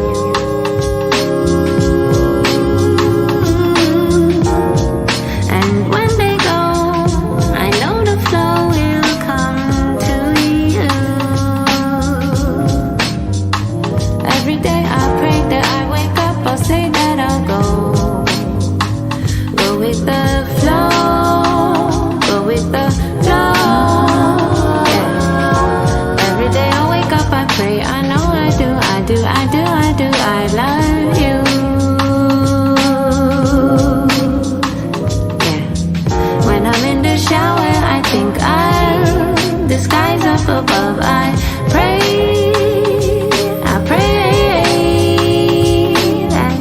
C: And when they go, I know the flow will come to you. Every day I pray that I wake up, I'll say that I'll go with the flow, go with the flow. Yeah. Every day I wake up, I pray, I know I love you. Yeah. When I'm in the shower, I think the sky's up above. I pray that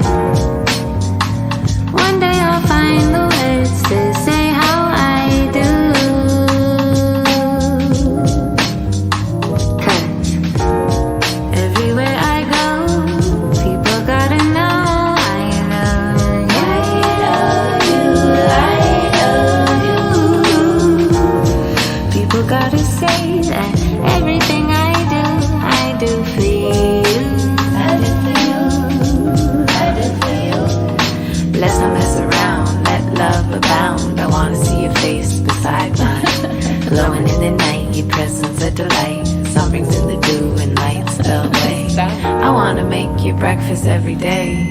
C: one day I'll find the words to say how I do. 'Cause everywhere I go, people gotta know I love you. I love you. People gotta say that everything I do for you. I do for you. I do for you. Let's not mess around, let love abound. I wanna see your face beside mine. Glowing in the night, your presence a delight. Sun brings in the dew and lights the way. I wanna make you breakfast every day.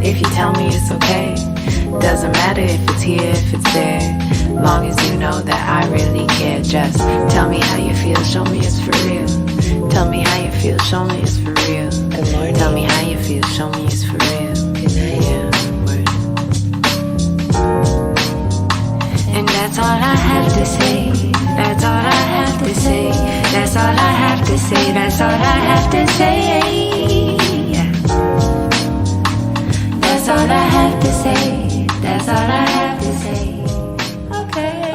C: If you tell me it's okay, doesn't matter if it's here, if it's there. Long as you know that I really care. Just tell me how you feel, show me it's for real. Tell me how you feel, show me it's for real. Tell me how you feel, show me it's for real. Yeah, word. And that's all I have to say. That's all I have to say. That's all I have to say. That's all I have to say. Yeah. That's all I have to say. That's all I have to say. Okay.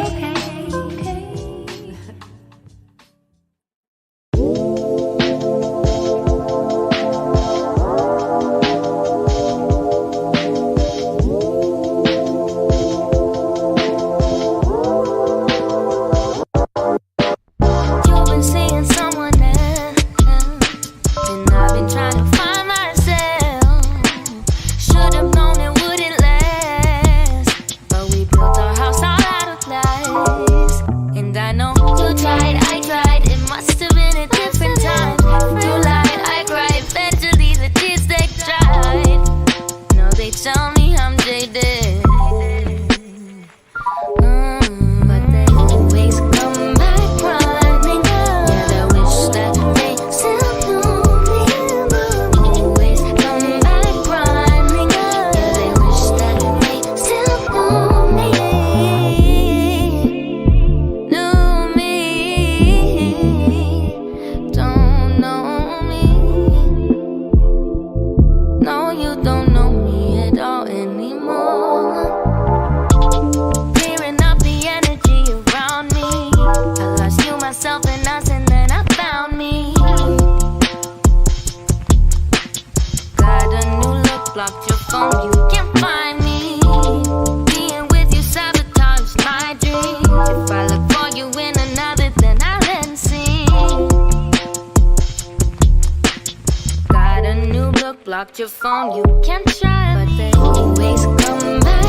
C: You've been seeing someone else, and I've been trying to find myself. Should've known it wouldn't last, but we built our house all out of lies. And I know you tried, I tried. It must have been a different time. You lied, I cried. Eventually the tears they dried. No, they tell me I'm jaded. But they always come back running. Yeah, they wish that they still knew me. Always come back running. Yeah, they wish that they still knew me. Knew me. Don't know me. No, you don't know me at all anymore. Clearing up the energy around me. I lost you, myself, and us, and then I found me. Got a new look, blocked your phone, you can't find me. Being with you sabotaged my dreams. If I look for you in another, then I'll end scene. Got a new look, blocked your phone, you can't try, but they always come back.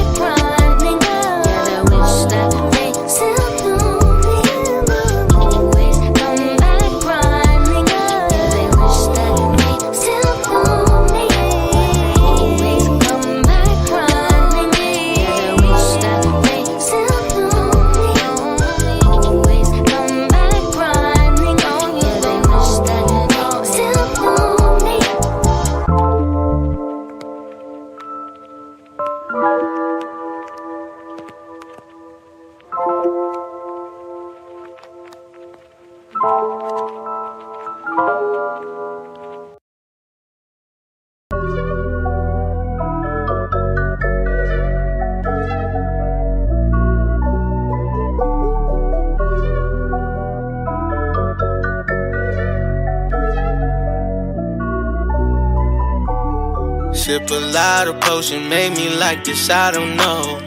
A: Sip a lot of potion, made me like this, I don't know.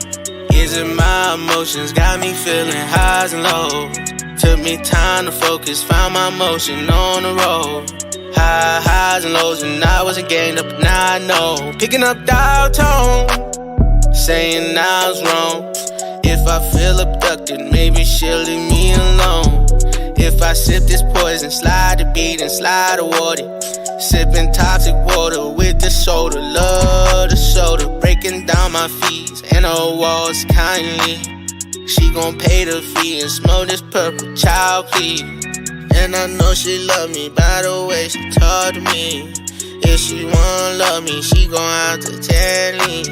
A: Is it my emotions, got me feeling highs and lows? Took me time to focus, found my motion on the road. Highs and lows, and I wasn't gained up, now I know. Picking up dial tone, saying I was wrong. If I feel abducted, maybe she'll leave me alone. If I sip this poison, slide the beat and slide the water. Sipping toxic water with the soda, love the soda. Breaking down my fees and her walls kindly. She gon' pay the fee and smoke this purple child, please. And I know she love me by the way she talk to me. If she wanna love me, she gon' have to tell me.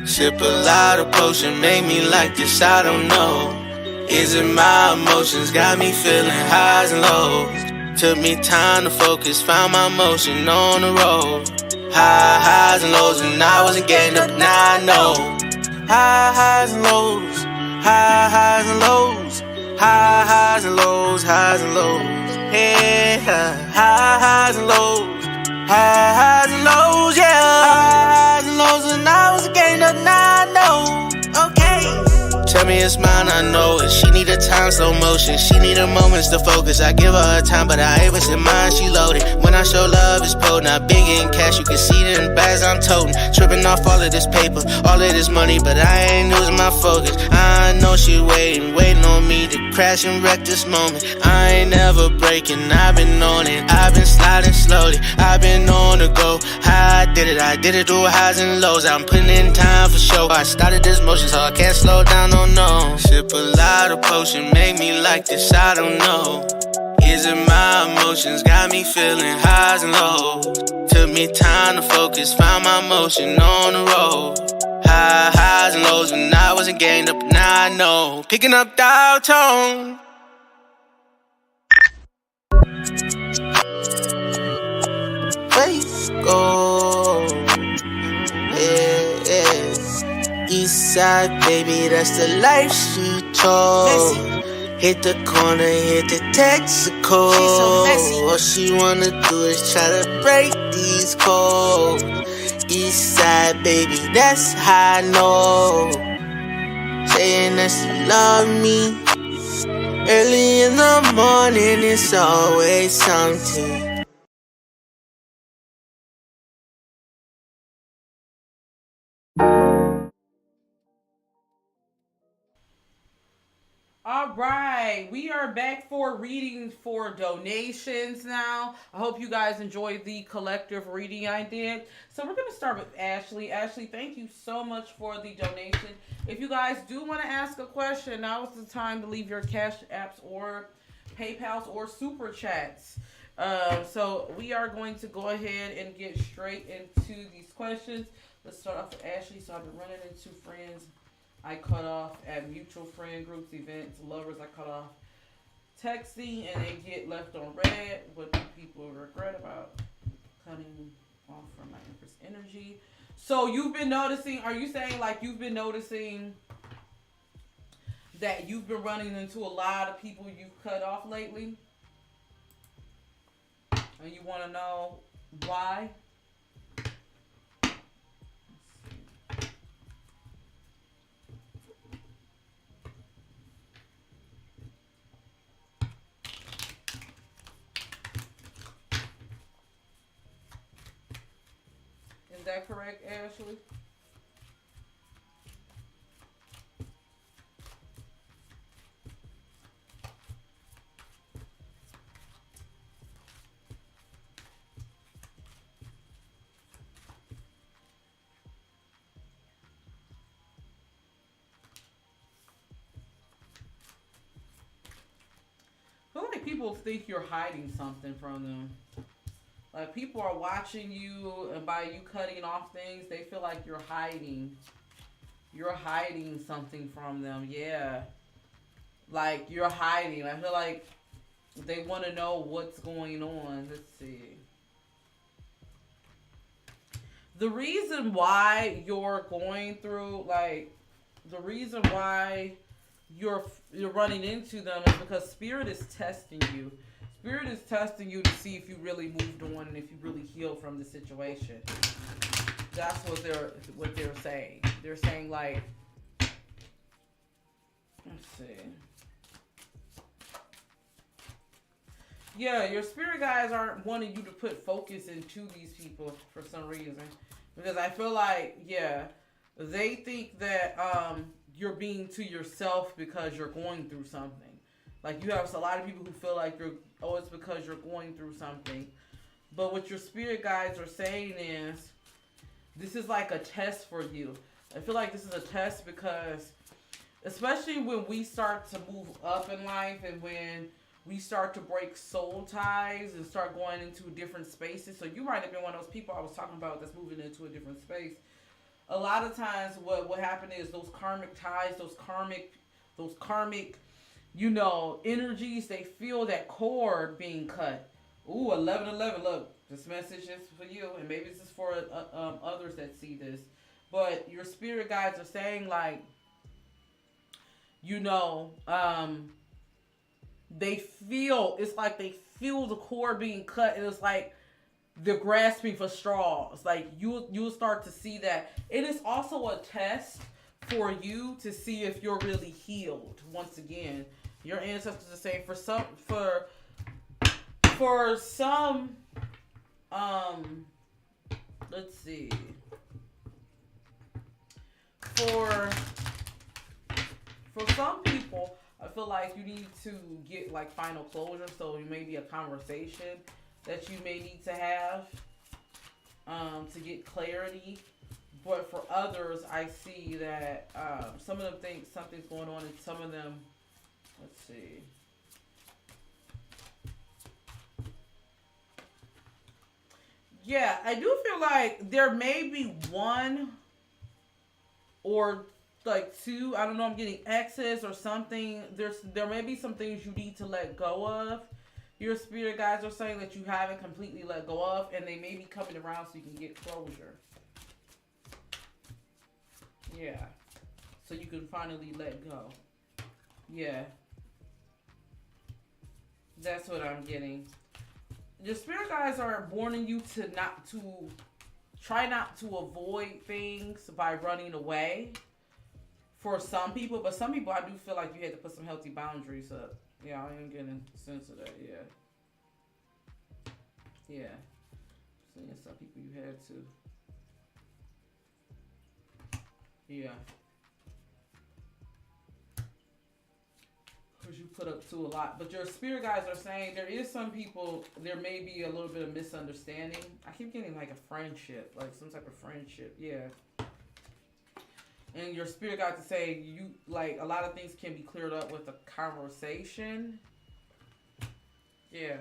A: Sip a lot of potion, make me like this, I don't know. Is it my emotions, got me feeling highs and lows? Took me time to focus, found my motion on the road. Highs and lows, and I wasn't getting up, now I know. Highs and lows, highs and lows, highs and lows, highs and lows. Yeah, highs and lows, highs and lows, yeah. Highs and lows, and I wasn't getting up, now I know. Okay. Tell me it's mine, I know it. She need a time, slow motion. She need her moments to focus. I give her time, but I ain't wasting mine, she loaded. When I show love, it's potent. I big in cash, you can see it in bags I'm toting. Tripping off all of this paper, all of this money, but I ain't losing my focus. I know she waiting on me to crash and wreck this moment. I ain't never breaking, I've been on it. I've been sliding slowly, I've been on the go. I did it through highs and lows. I'm putting in time for show. I started this motion, so I can't slow down, oh no. Sip a lot of potion, make me like this, I don't know. Is it my emotions, got me feeling highs and lows? Took me time to focus, found my motion on the road. Highs and lows, and I wasn't gained up, now I know. Picking up dial tone. Face go, yeah. East side, baby, that's the life she chose. Hit the corner, hit the Texaco. All she wanna do is try to break these codes. East side, baby, that's how I know. Saying that she love me. Early in the morning, it's always something.
B: All right, we are back for readings for donations now. I hope you guys enjoyed the collective reading I did. So we're going to start with Ashley. Ashley, thank you so much for the donation. If you guys do want to ask a question, now is the time to leave your Cash Apps or PayPals or Super Chats. So we are going to go ahead and get straight into these questions. Let's start off with Ashley. So I've been running into friends I cut off at mutual friend groups, events, lovers I cut off texting, and they get left on red. What do people regret about cutting off from my Empress energy? So you've been noticing, are you saying like you've been noticing that you've been running into a lot of people you've cut off lately? And you want to know why? Is that correct, Ashley? I feel like people think you're hiding something from them. Like people are watching you, and by you cutting off things, they feel like you're hiding. You're hiding something from them. Yeah. Like you're hiding. I feel like they want to know what's going on. Let's see. The reason why you're going through, like, the reason why you're running into them is because Spirit is testing you. Spirit is testing you to see if you really moved on and if you really healed from the situation. That's what they're saying. They're saying like, let's see. Yeah, your spirit guides aren't wanting you to put focus into these people for some reason. Because I feel like, yeah, they think that you're being to yourself because you're going through something. Like you have a lot of people who feel like it's because you're going through something. But what your spirit guides are saying is, this is like a test for you. I feel like this is a test because, especially when we start to move up in life and when we start to break soul ties and start going into different spaces. So you might have been one of those people I was talking about that's moving into a different space. A lot of times what happened is those karmic ties, those karmic, energies, they feel that cord being cut. Ooh, 1111, look, this message is for you, and maybe this is for others that see this. But your spirit guides are saying like, it's like they feel the cord being cut, and it's like they're grasping for straws. Like you'll start to see that. It is also a test for you to see if you're really healed. Once again, your ancestors are saying for some, let's see, for some people, I feel like you need to get like final closure. So it may be a conversation that you may need to have to get clarity. But for others, I see that some of them think something's going on, and some of them, let's see. Yeah, I do feel like there may be one or like two, I don't know, I'm getting access or something. There may be some things you need to let go of. Your spirit guides are saying that you haven't completely let go of, and they may be coming around so you can get closure. Yeah. So you can finally let go. Yeah. That's what I'm getting. Your spirit guides are warning you to try not to avoid things by running away. For some people, but some people I do feel like you had to put some healthy boundaries up. Yeah, I am getting a sense of that. Yeah. Yeah. Seeing some people you had to. Yeah. Because you put up to a lot. But your spirit guides are saying there is some people, there may be a little bit of misunderstanding. I keep getting like a friendship, like some type of friendship. Yeah. And your spirit guides are saying you, like, a lot of things can be cleared up with a conversation. Yeah.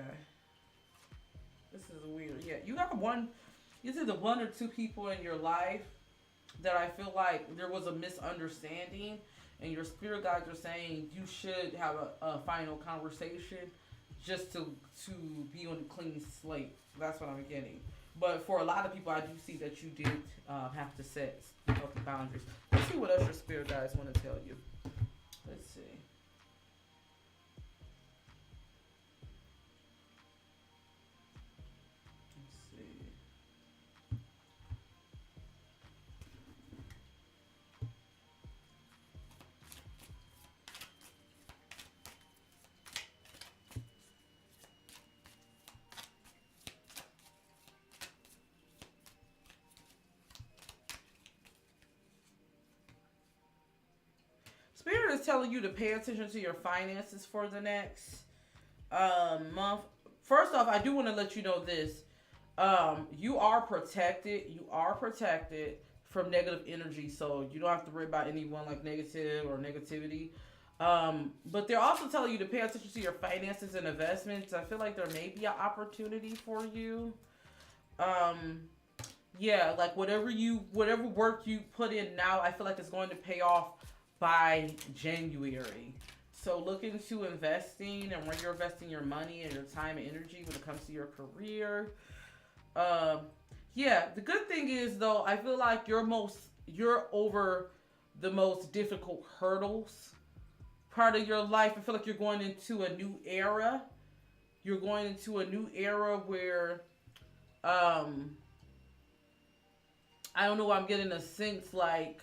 B: This is weird. Yeah. You got these are the one or two people in your life that I feel like there was a misunderstanding, and your spirit guides are saying you should have a final conversation just to be on a clean slate. That's what I'm getting. But for a lot of people, I do see that you did have to set healthy boundaries. Let's see what else your spirit guides want to tell you. Let's see. Spirit is telling you to pay attention to your finances for the next month. First off, I do want to let you know this. You are protected. You are protected from negative energy, so you don't have to worry about anyone like negative or negativity. But they're also telling you to pay attention to your finances and investments. I feel like there may be an opportunity for you. Yeah, like whatever work you put in now, I feel like it's going to pay off by January. So look into investing and where you're investing your money and your time and energy when it comes to your career. Yeah, the good thing is though, I feel like you're over the most difficult hurdles part of your life. I feel like you're going into a new era. You're going into a new era where I don't know why I'm getting a sense like,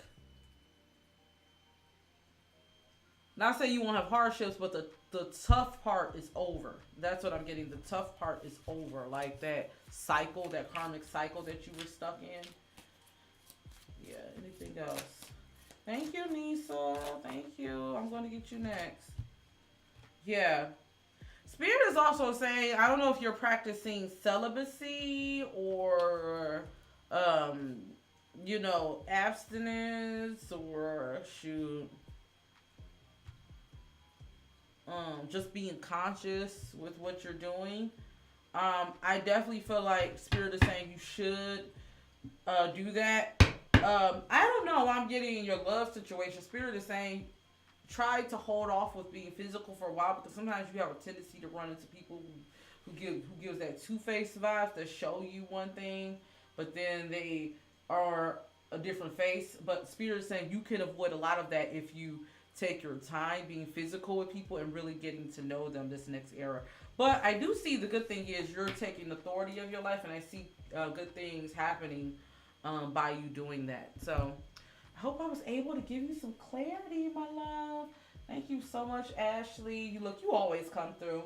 B: not saying you won't have hardships, but the tough part is over. That's what I'm getting. The tough part is over. Like that cycle, that karmic cycle that you were stuck in. Yeah, anything else? Thank you, Nisa. Thank you. I'm going to get you next. Yeah. Spirit is also saying, I don't know if you're practicing celibacy or, abstinence or shoot. Just being conscious with what you're doing. I definitely feel like Spirit is saying you should do that. I don't know. I'm getting in your love situation. Spirit is saying try to hold off with being physical for a while because sometimes you have a tendency to run into people who gives that two-faced vibe that show you one thing, but then they are a different face. But Spirit is saying you can avoid a lot of that if you take your time being physical with people and really getting to know them this next era. But I do see the good thing is you're taking authority of your life, and I see good things happening by you doing that. So I hope I was able to give you some clarity, my love. Thank you so much, Ashley. You always come through.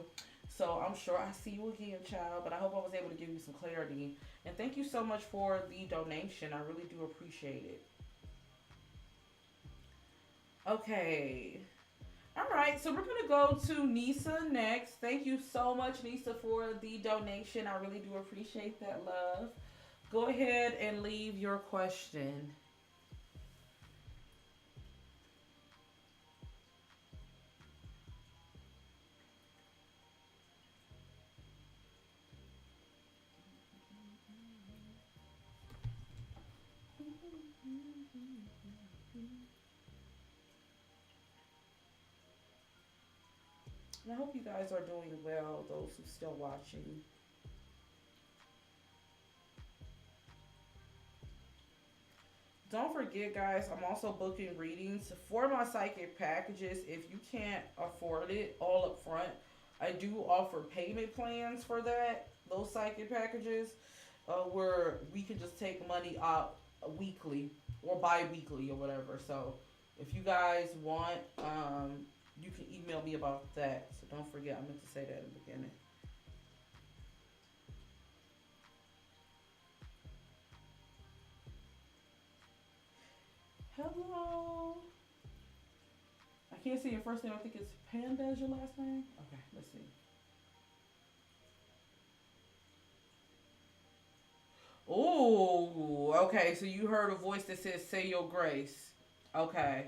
B: So I'm sure I see you again, child. But I hope I was able to give you some clarity. And thank you so much for the donation. I really do appreciate it. Okay. All right. So we're going to go to Nisa next. Thank you so much, Nisa, for the donation. I really do appreciate that, love. Go ahead and leave your question. And I hope you guys are doing well, those who are still watching. Don't forget, guys, I'm also booking readings for my psychic packages. If you can't afford it all up front, I do offer payment plans for that, those psychic packages, where we can just take money out weekly or bi-weekly or whatever. So if you guys want, you can email me about that. So don't forget, I meant to say that in the beginning. Hello. I can't see your first name. I think it's Panda is your last name. Okay, let's see. Oh, okay. So you heard a voice that says, say your grace. Okay.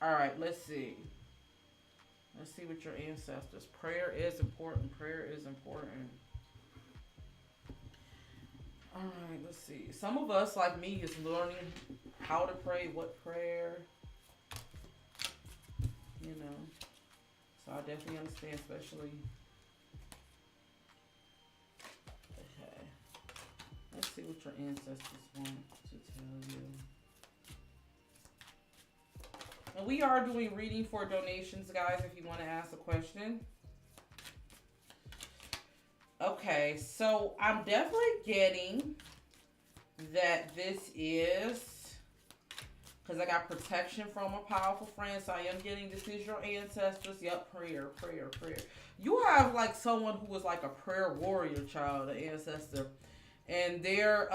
B: All right, let's see. Let's see what your ancestors. Prayer is important. Prayer is important. All right, let's see. Some of us, like me, is learning how to pray, what prayer, So I definitely understand, especially. Okay. Let's see what your ancestors want to tell you. And we are doing reading for donations, guys, if you want to ask a question. Okay, so I'm definitely getting that this is, because I got protection from a powerful friend, so I am getting this is your ancestors. Yep, prayer. You have like someone who was like a prayer warrior, child, an ancestor. And they're,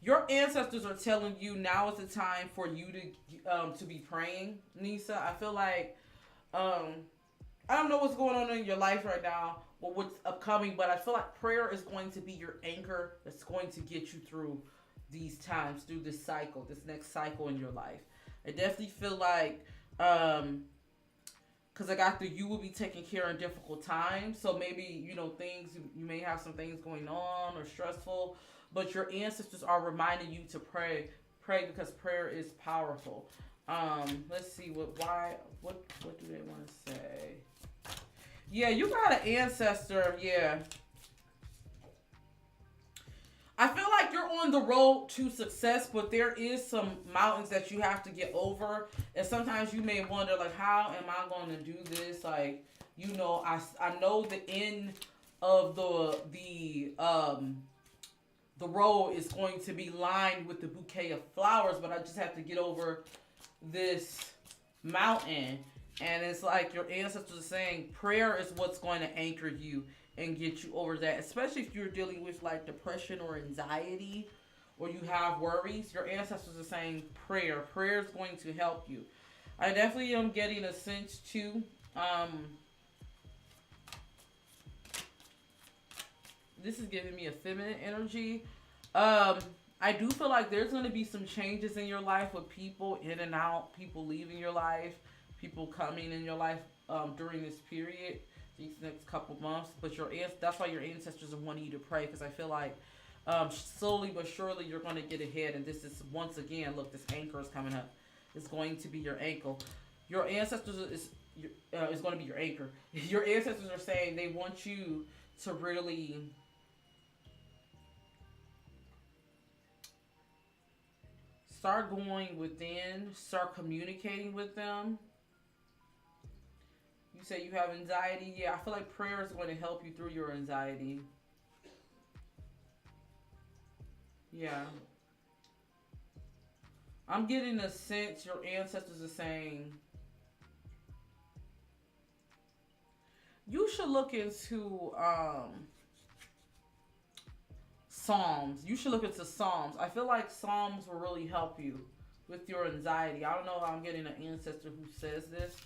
B: your ancestors are telling you now is the time for you to be praying, Nisa. I feel like, I don't know what's going on in your life right now or what's upcoming, but I feel like prayer is going to be your anchor that's going to get you through these times, through this cycle, this next cycle in your life. I definitely feel like, because I got you will be taken care in difficult times. So maybe, things, you may have some things going on or stressful, but your ancestors are reminding you to pray because prayer is powerful. Let's see what do they want to say? Yeah, you got an ancestor. Yeah. I feel like you're on the road to success, but there is some mountains that you have to get over. And sometimes you may wonder, like, how am I going to do this? Like, I know the end of the road is going to be lined with the bouquet of flowers, but I just have to get over this mountain. And it's like your ancestors are saying prayer is what's going to anchor you and get you over that, especially if you're dealing with like depression or anxiety or you have worries. Your ancestors are saying prayer is going to help you. I definitely am getting a sense too. This is giving me a feminine energy. I do feel like there's going to be some changes in your life with people in and out, people leaving your life, people coming in your life during this period, these next couple months. But that's why your ancestors are wanting you to pray, because I feel like slowly but surely you're going to get ahead. And this is, once again, look, this anchor is coming up. It's going to be your ankle. Your ancestors is going to be your anchor. Your ancestors are saying they want you to really start going within, start communicating with them. You say you have anxiety. Yeah, I feel like prayer is going to help you through your anxiety. Yeah. I'm getting a sense your ancestors are saying you should look into Psalms. You should look into Psalms. I feel like Psalms will really help you with your anxiety. I don't know if I'm getting an ancestor who says this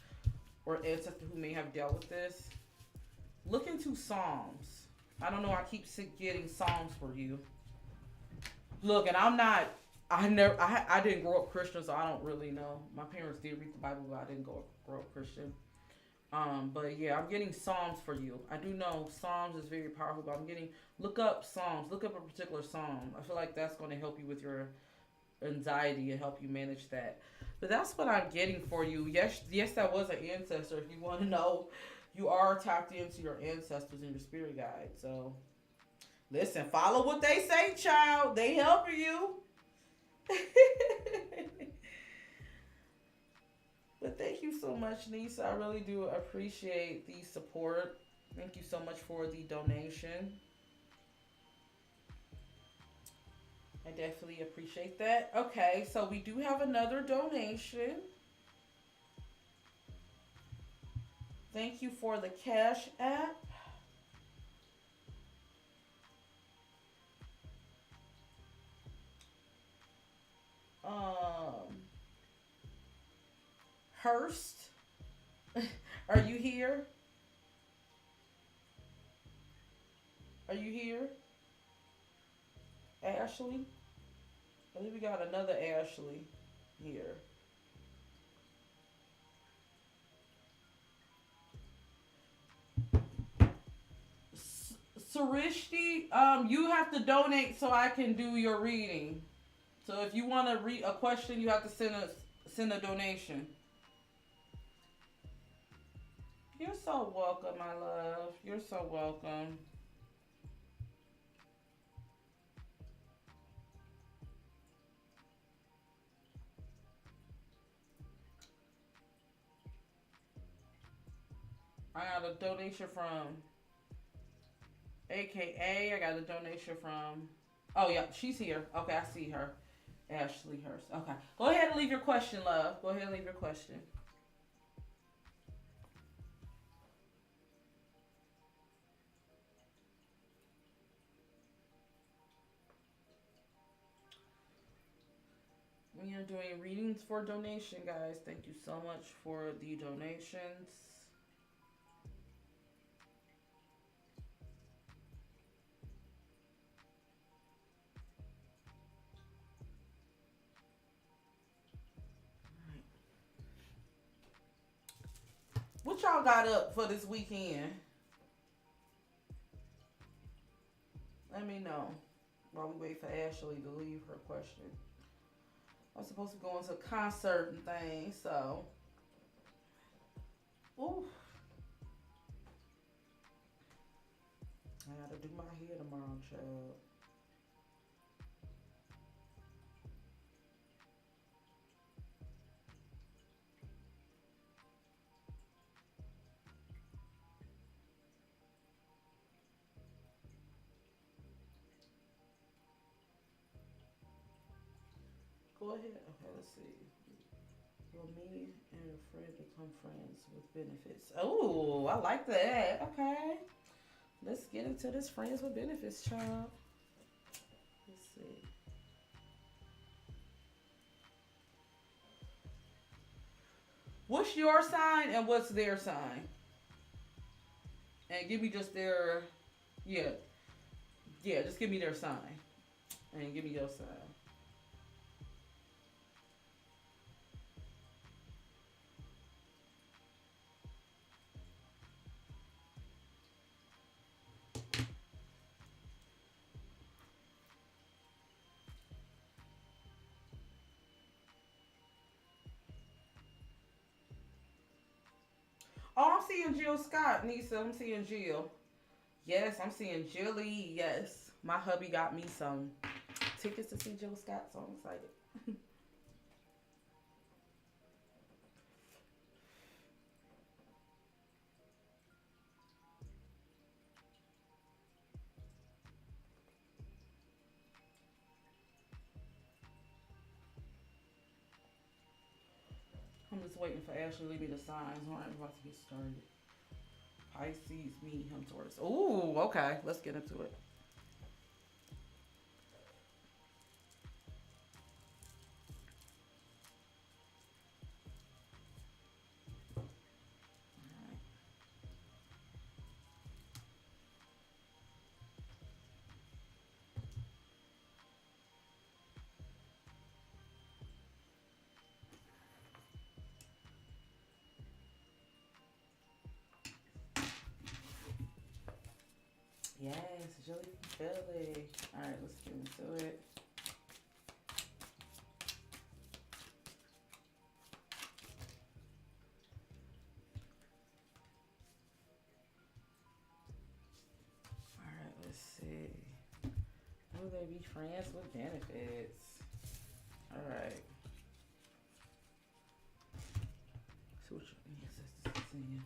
B: or ancestor who may have dealt with this. Look into Psalms. I don't know. I keep getting Psalms for you. Look, and I didn't grow up Christian, so I don't really know. My parents did read the Bible, but I didn't grow up Christian. But yeah, I'm getting Psalms for you. I do know Psalms is very powerful, but look up Psalms. Look up a particular Psalm. I feel like that's going to help you with your anxiety and help you manage that. But that's what I'm getting for you. Yes, that was an ancestor. If you want to know, you are tapped into your ancestors and your spirit guide. So listen, follow what they say, child. They helping you. But thank you so much, Nisa. I really do appreciate the support. Thank you so much for the donation. I definitely appreciate that. Okay, so we do have another donation. Thank you for the Cash app. Hurst, are you here? Are you here? Ashley? I think we got another Ashley here. Sarishti, you have to donate so I can do your reading. So if you want to read a question, you have to send a donation. You're so welcome, my love. You're so welcome. I got a donation from AKA. I got a donation from... Oh, yeah, she's here. Okay, I see her. Ashley Hurst. Okay. Go ahead and leave your question, love. Go ahead and leave your question. We are doing readings for donation, guys. Thank you so much for the donations. What y'all got up for this weekend? Let me know while we wait for Ashley to leave her question. I'm supposed to go into a concert and things, so. Ooh. I gotta do my hair tomorrow, child. Go ahead. Okay, let's see. Will me and a friend become friends with benefits? Oh, I like that. Okay. Let's get into this friends with benefits, child. Let's see. What's your sign and what's their sign? And give me just their, yeah, yeah, just give me their sign. And give me your sign. Oh, I'm seeing Jill Scott, Nisa. I'm seeing Jill. Yes, I'm seeing Jilly. Yes. My hubby got me some tickets to see Jill Scott, so I'm excited. I'm just waiting for Ashley to leave me the signs. All right, I'm about to get started. Pisces, me, him, Taurus. Ooh, okay. Let's get into it. Yes, Jilly from Philly. All right, let's get into it. All right, let's see. Will they be friends with benefits? All right. See what your ancestors are saying.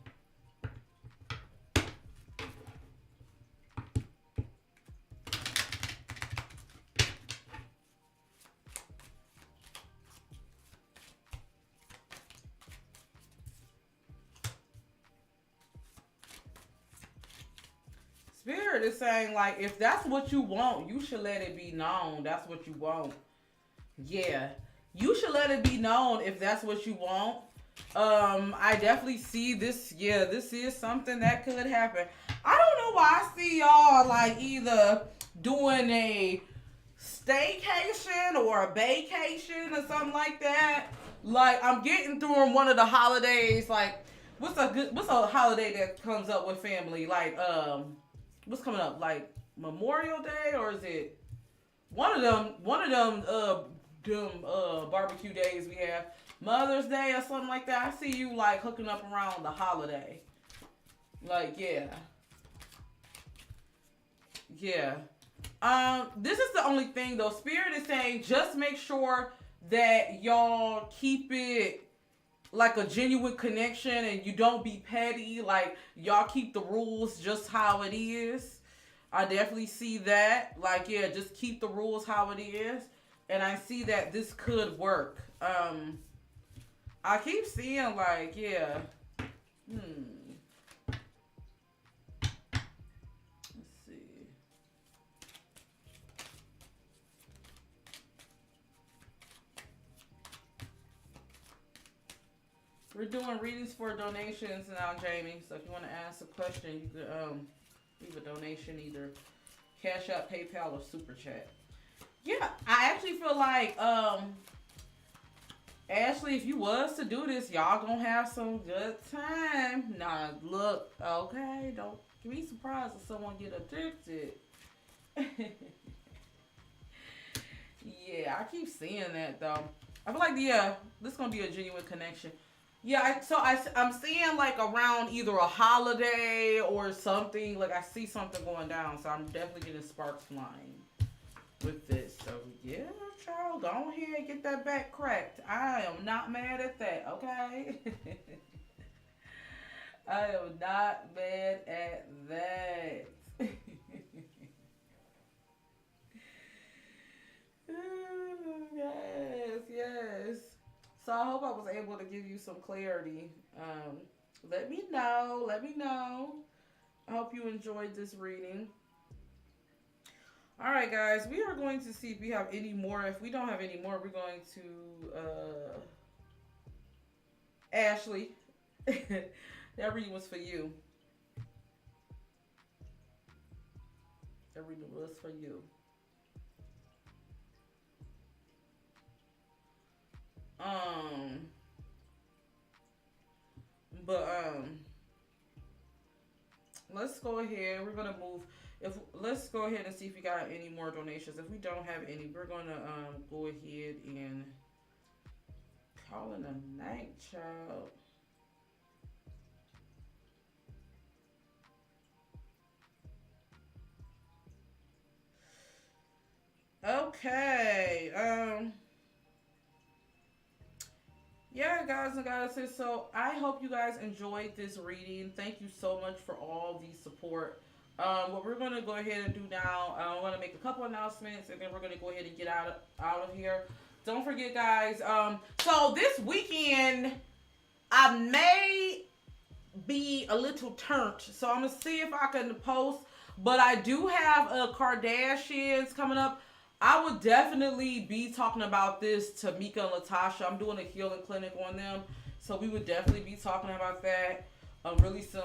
B: Spirit is saying, like, if that's what you want, you should let it be known. That's what you want. Yeah. You should let it be known if that's what you want. I definitely see this. Yeah, this is something that could happen. I don't know why I see y'all, like, either doing a staycation or a vacation or something like that. Like, I'm getting through one of the holidays. Like, what's a holiday that comes up with family? Like, what's coming up? Like Memorial Day, or is it one of them barbecue days we have? Mother's Day or something like that. I see you like hooking up around the holiday. Like, yeah. Yeah. This is the only thing though. Spirit is saying just make sure that y'all keep it like a genuine connection and you don't be petty. Like, y'all keep the rules just how it is. I definitely see that. Like, yeah, just keep the rules how it is. And I see that this could work. I keep seeing, like, yeah. Let's see. We're doing readings for donations now, Jamie. So if you want to ask a question, you could leave a donation, either Cash App, PayPal, or Super Chat. Yeah, I actually feel like Ashley, if you was to do this, y'all gonna have some good time. Nah, look, okay, don't be surprised if someone get addicted. Yeah, I keep seeing that though. I feel like, yeah, this is gonna be a genuine connection. Yeah, I'm seeing like around either a holiday or something. Like, I see something going down, so I'm definitely getting sparks flying with this. So yeah, child, go ahead and get that back cracked. I am not mad at that, okay? I am not mad at that. Yes, So I hope I was able to give you some clarity. Let me know. Let me know. I hope you enjoyed this reading. All right, guys. We are going to see if we have any more. If we don't have any more, we're going to Ashley. That reading was for you. That reading was for you. Let's go ahead. We're gonna move. Let's go ahead and see if we got any more donations. If we don't have any, we're gonna go ahead and call it a night, child. Okay. Yeah, guys and goddesses, so I hope you guys enjoyed this reading. Thank you so much for all the support. What we're going to go ahead and do now, I'm going to make a couple announcements, and then we're going to go ahead and get out of here. Don't forget, guys, so this weekend, I may be a little turned, so I'm going to see if I can post, but I do have Kardashians coming up. I would definitely be talking about this to Mika and Latasha. I'm doing a healing clinic on them. So we would definitely be talking about that really soon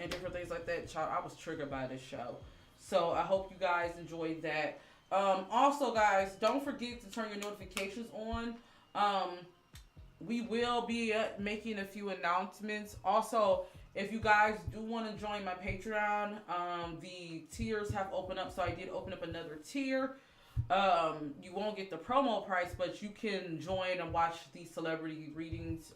B: and different things like that. Child, I was triggered by this show. So I hope you guys enjoyed that. Also, guys, don't forget to turn your notifications on. We will be making a few announcements. Also, if you guys do want to join my Patreon, the tiers have opened up. So I did open up another tier. You won't get the promo price, but you can join and watch these celebrity readings.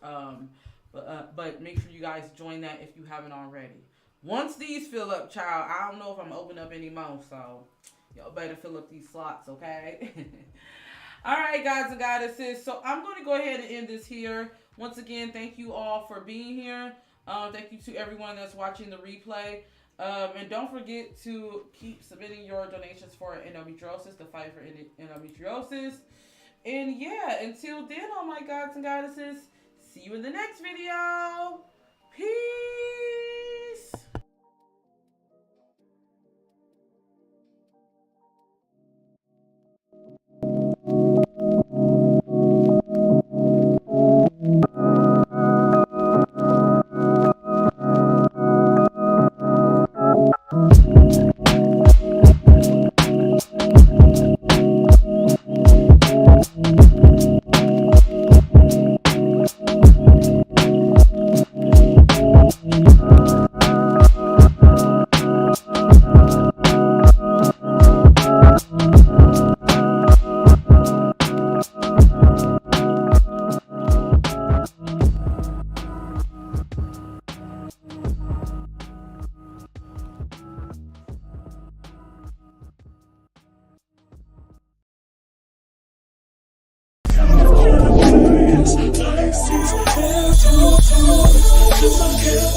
B: But make sure you guys join that if you haven't already. Once these fill up, child, I don't know if I'm opening up any more, so y'all better fill up these slots, okay? All right, guys and goddesses. So I'm going to go ahead and end this here. Once again, thank you all for being here. Thank you to everyone that's watching the replay. And don't forget to keep submitting your donations for endometriosis, the fight for endometriosis. And yeah, until then, all my gods and goddesses, see you in the next video. Peace.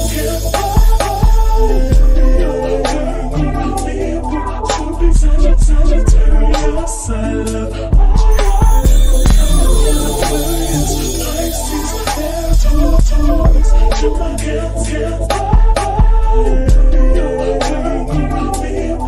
D: This is